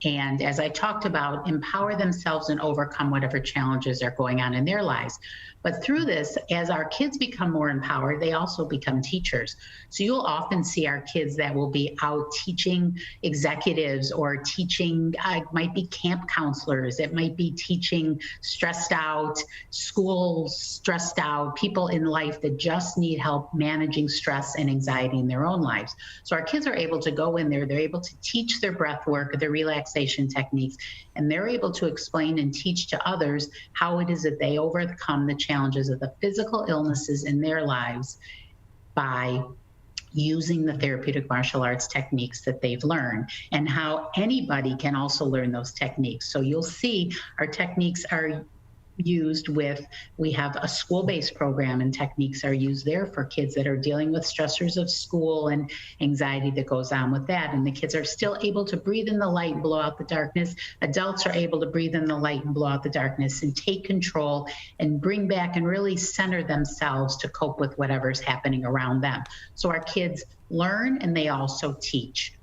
and, as I talked about, empower themselves and overcome whatever challenges are going on in their lives. But through this, as our kids become more empowered, they also become teachers. So you'll often see our kids that will be out teaching executives or teaching, might be camp counselors, it might be teaching stressed out, schools stressed out, people in life that just need help managing stress and anxiety in their own lives. So our kids are able to go in there, they're able to teach their breath work, their relaxation techniques, and they're able to explain and teach to others how it is that they overcome the challenges of the physical illnesses in their lives by using the therapeutic martial arts techniques that they've learned, and how anybody can also learn those techniques. So you'll see our techniques are used with, we have a school-based program, and techniques are used there for kids that are dealing with stressors of school and anxiety that goes on with that. And the kids are still able to breathe in the light and blow out the darkness. Adults are able to breathe in the light and blow out the darkness and take control and bring back and really center themselves to cope with whatever's happening around them. So our kids learn and they also teach.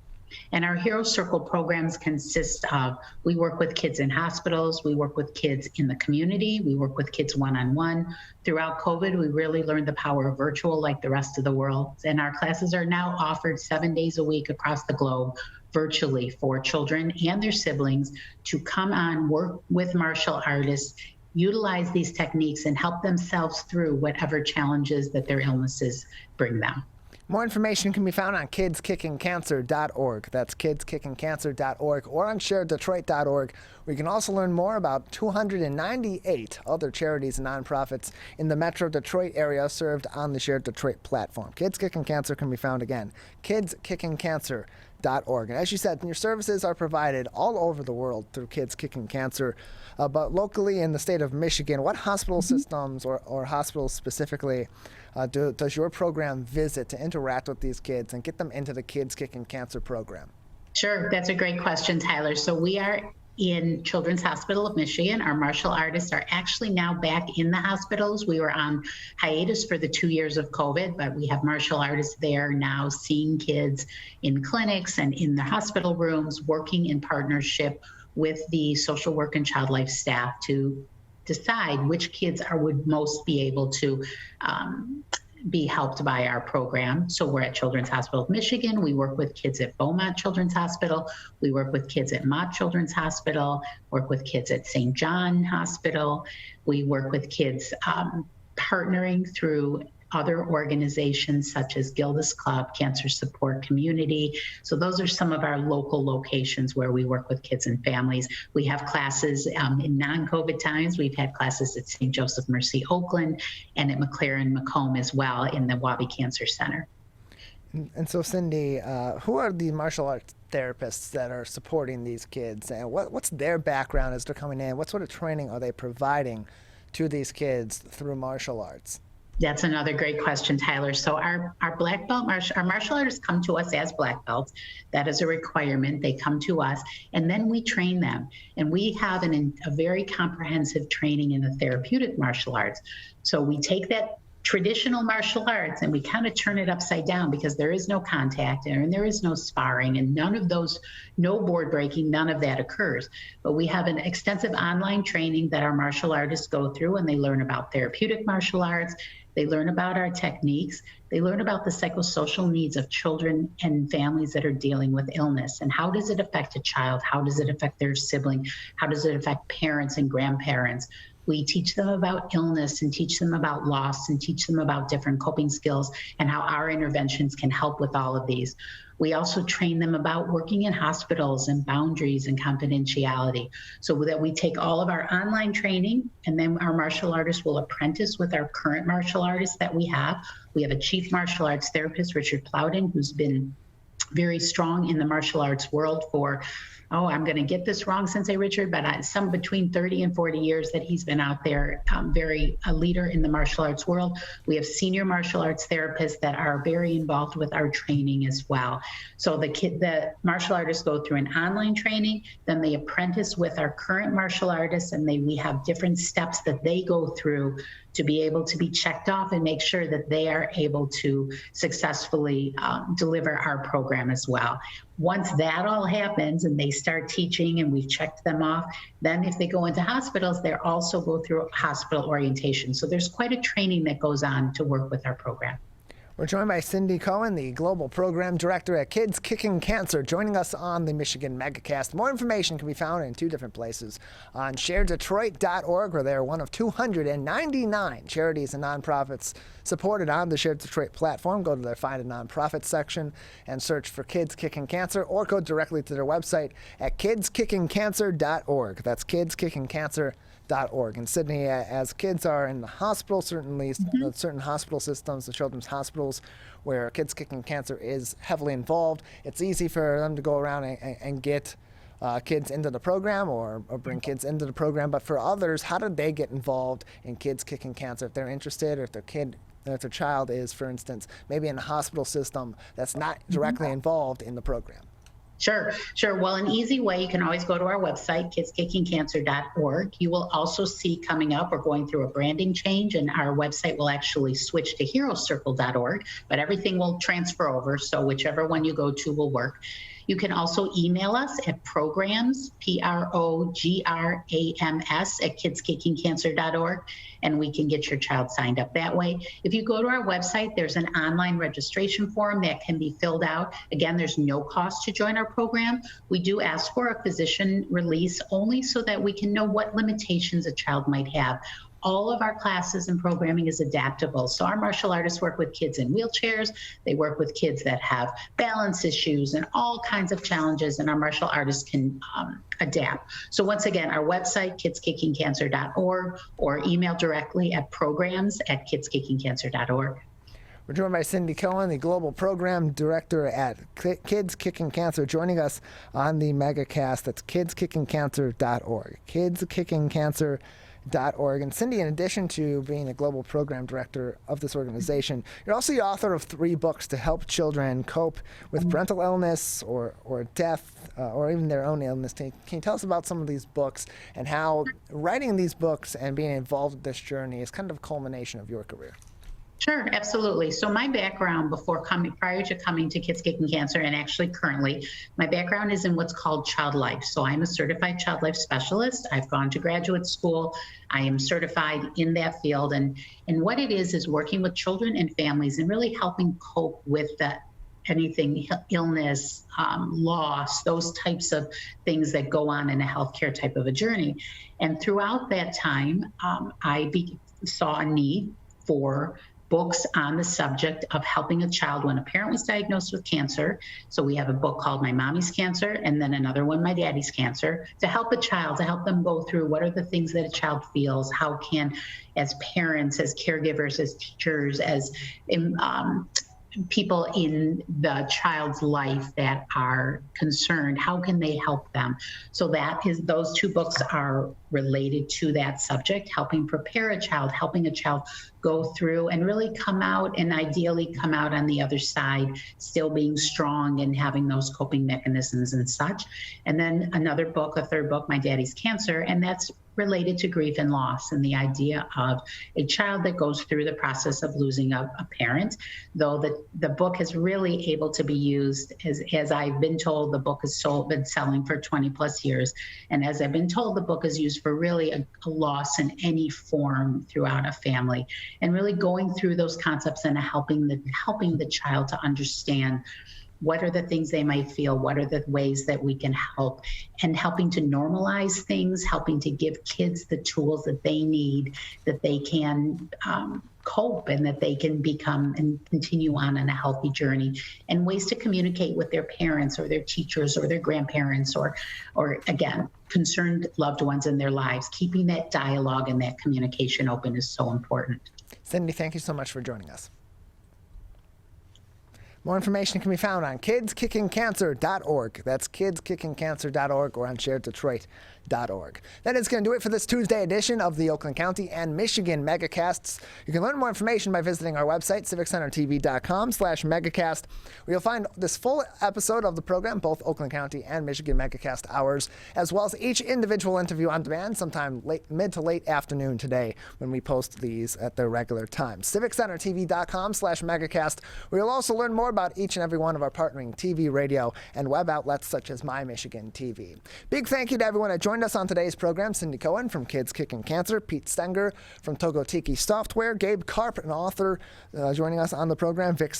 And our Hero Circle programs consist of, we work with kids in hospitals, we work with kids in the community, we work with kids one-on-one. Throughout COVID, we really learned the power of virtual like the rest of the world. And our classes are now offered 7 days a week across the globe virtually for children and their siblings to come on, work with martial artists, utilize these techniques, and help themselves through whatever challenges that their illnesses bring them. More information can be found on kidskickingcancer.org. That's kidskickingcancer.org, or on sharedetroit.org, where you can also learn more about 298 other charities and nonprofits in the Metro Detroit area served on the Share Detroit platform. Kids Kicking Cancer can be found again, kidskickingcancer.org. And as you said, your services are provided all over the world through Kids Kicking Cancer, but locally in the state of Michigan, what hospital systems or hospitals specifically does your program visit to interact with these kids and get them into the Kids Kicking Cancer program? Sure, that's a great question, Tyler. So we are in Children's Hospital of Michigan. Our martial artists are actually now back in the hospitals. We were on hiatus for the 2 years of COVID, but we have martial artists there now seeing kids in clinics and in the hospital rooms, working in partnership with the social work and child life staff to decide which kids would most be able to be helped by our program. So we're at Children's Hospital of Michigan. We work with kids at Beaumont Children's Hospital. We work with kids at Mott Children's Hospital, work with kids at St. John Hospital. We work with kids partnering through other organizations such as Gilda's Club, Cancer Support Community. So those are some of our local locations where we work with kids and families. We have classes in non-COVID times. We've had classes at St. Joseph Mercy Oakland and at McLaren Macomb as well in the Wabi Cancer Center. And so, Cindy, who are the martial arts therapists that are supporting these kids, and what's their background as they're coming in? What sort of training are they providing to these kids through martial arts? That's another great question, Tyler. So our black belt our martial artists come to us as black belts. That is a requirement. They come to us, and then we train them. And we have a very comprehensive training in the therapeutic martial arts. So we take that traditional martial arts and we kind of turn it upside down, because there is no contact and there is no sparring and none of those, no board breaking, none of that occurs. But we have an extensive online training that our martial artists go through, and they learn about therapeutic martial arts. They learn about our techniques. They learn about the psychosocial needs of children and families that are dealing with illness. And how does it affect a child? How does it affect their sibling? How does it affect parents and grandparents? We teach them about illness and teach them about loss and teach them about different coping skills and how our interventions can help with all of these. We also train them about working in hospitals and boundaries and confidentiality, so that we take all of our online training, and then our martial artists will apprentice with our current martial artists that we have. We have a chief martial arts therapist, Richard Plowden, who's been very strong in the martial arts world for, I'm going to get this wrong, Sensei Richard, but some between 30 and 40 years that he's been out there, a leader in the martial arts world. We have senior martial arts therapists that are very involved with our training as well. So the martial artists go through an online training, then they apprentice with our current martial artists, and we have different steps that they go through to be able to be checked off and make sure that they are able to successfully deliver our program as well. Once that all happens and they start teaching and we've checked them off, then if they go into hospitals, they also go through hospital orientation. So there's quite a training that goes on to work with our program. We're joined by Cindy Cohen, the Global Program Director at Kids Kicking Cancer, joining us on the Michigan Megacast. More information can be found in two different places. On sharedetroit.org, where they are one of 299 charities and nonprofits supported on the Share Detroit platform. Go to their Find a Nonprofit section and search for Kids Kicking Cancer, or go directly to their website at kidskickingcancer.org. That's kidskickingcancer.org. And Sydney, as kids are in the hospital, certainly certain hospital systems, the children's hospitals, where Kids Kicking Cancer is heavily involved, it's easy for them to go around and get kids into the program or bring kids into the program. But for others, how do they get involved in Kids Kicking Cancer if they're interested, or if their child is, for instance, maybe in a hospital system that's not directly involved in the program? Sure. Well, an easy way, you can always go to our website, kidskickingcancer.org. You will also see coming up, we're going through a branding change, and our website will actually switch to heroescircle.org, but everything will transfer over, so whichever one you go to will work. You can also email us at programs, programs, at kidskickingcancer.org, and we can get your child signed up that way. If you go to our website, there's an online registration form that can be filled out. Again, there's no cost to join our program. We do ask for a physician release only so that we can know what limitations a child might have. All of our classes and programming is adaptable. So our martial artists work with kids in wheelchairs. They work with kids that have balance issues and all kinds of challenges, and our martial artists can adapt. So once again, our website, kidskickingcancer.org, or email directly at programs@kidskickingcancer.org. We're joined by Cindy Cohen, the Global Program Director at Kids Kicking Cancer, joining us on the Megacast. That's kidskickingcancer.org. kidskickingcancer.org. And Cindy, in addition to being a global program director of this organization, you're also the author of 3 books to help children cope with parental illness or death or even their own illness. Can you tell us about some of these books and how writing these books and being involved with this journey is kind of a culmination of your career? Sure, absolutely. So my background prior to coming to Kids Kicking Cancer, and actually currently, my background is in what's called child life. So I'm a certified child life specialist. I've gone to graduate school. I am certified in that field. And what it is working with children and families and really helping cope with anything, illness, loss, those types of things that go on in a healthcare type of a journey. And throughout that time, I saw a need for books on the subject of helping a child when a parent was diagnosed with cancer. So we have a book called My Mommy's Cancer, and then another one, My Daddy's Cancer, to help a child, to help them go through what are the things that a child feels, how can, as parents, as caregivers, as teachers, as people in the child's life that are concerned, how can they help them? So those two books are related to that subject, helping prepare a child, helping a child go through and really come out, and ideally come out on the other side, still being strong and having those coping mechanisms and such. And then another book, a third book, My Daddy's Cancer, and that's related to grief and loss and the idea of a child that goes through the process of losing a parent. Though the book is really able to be used, as I've been told, the book has been selling for 20 plus years. And as I've been told, the book is used for really a loss in any form throughout a family, and really going through those concepts and helping the child to understand what are the things they might feel, what are the ways that we can help, and helping to normalize things, helping to give kids the tools that they need, that they can cope, and that they can become and continue on a healthy journey, and ways to communicate with their parents or their teachers or their grandparents or again, concerned loved ones in their lives. Keeping that dialogue and that communication open is so important. Cindy, thank you so much for joining us. More information can be found on kidskickingcancer.org. That's kidskickingcancer.org, or on shareddetroit.org. That is going to do it for this Tuesday edition of the Oakland County and Michigan Megacasts. You can learn more information by visiting our website, civiccentertv.com/megacast, where you'll find this full episode of the program, both Oakland County and Michigan Megacast hours, as well as each individual interview on demand sometime mid to late afternoon today when we post these at their regular time. civiccentertv.com/megacast, where you'll also learn more about each and every one of our partnering TV, radio, and web outlets such as My Michigan TV. Big thank you to everyone that joined us on today's program. Cindy Cohen from Kids Kicking Cancer, Pete Stenger from Togotiki Software, Gabe Karp, an author, joining us on the program, Vik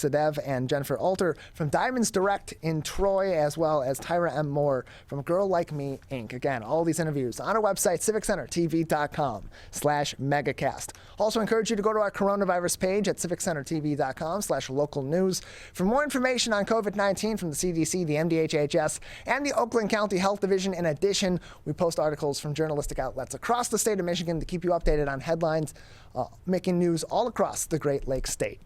and Jennifer Alter from Diamonds Direct in Troy, as well as Tyra M. Moore from Girl Like Me, Inc. Again, all these interviews on our website, civiccentertv.com/megacast. Also encourage you to go to our coronavirus page at civiccentertv.com/local news for more information on COVID-19 from the CDC, the MDHHS, and the Oakland County Health Division. In addition, we post articles from journalistic outlets across the state of Michigan to keep you updated on headlines making news all across the Great Lakes state.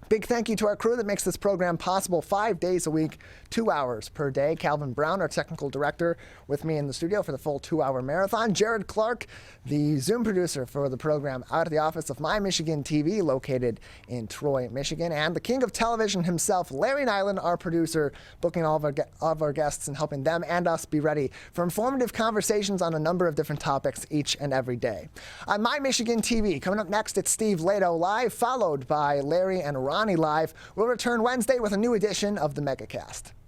Big thank you to our crew that makes this program possible 5 days a week, 2 hours per day. Calvin Brown, our technical director, with me in the studio for the full 2-hour marathon. Jared Clark, the Zoom producer for the program, out of the office of My Michigan TV, located in Troy, Michigan. And the king of television himself, Larry Nyland, our producer, booking all of our guests and helping them and us be ready for informative conversations on a number of different topics each and every day. On My Michigan TV, coming up next, it's Steve Lato Live, followed by Larry and Ronnie Live. We'll return Wednesday with a new edition of the Megacast.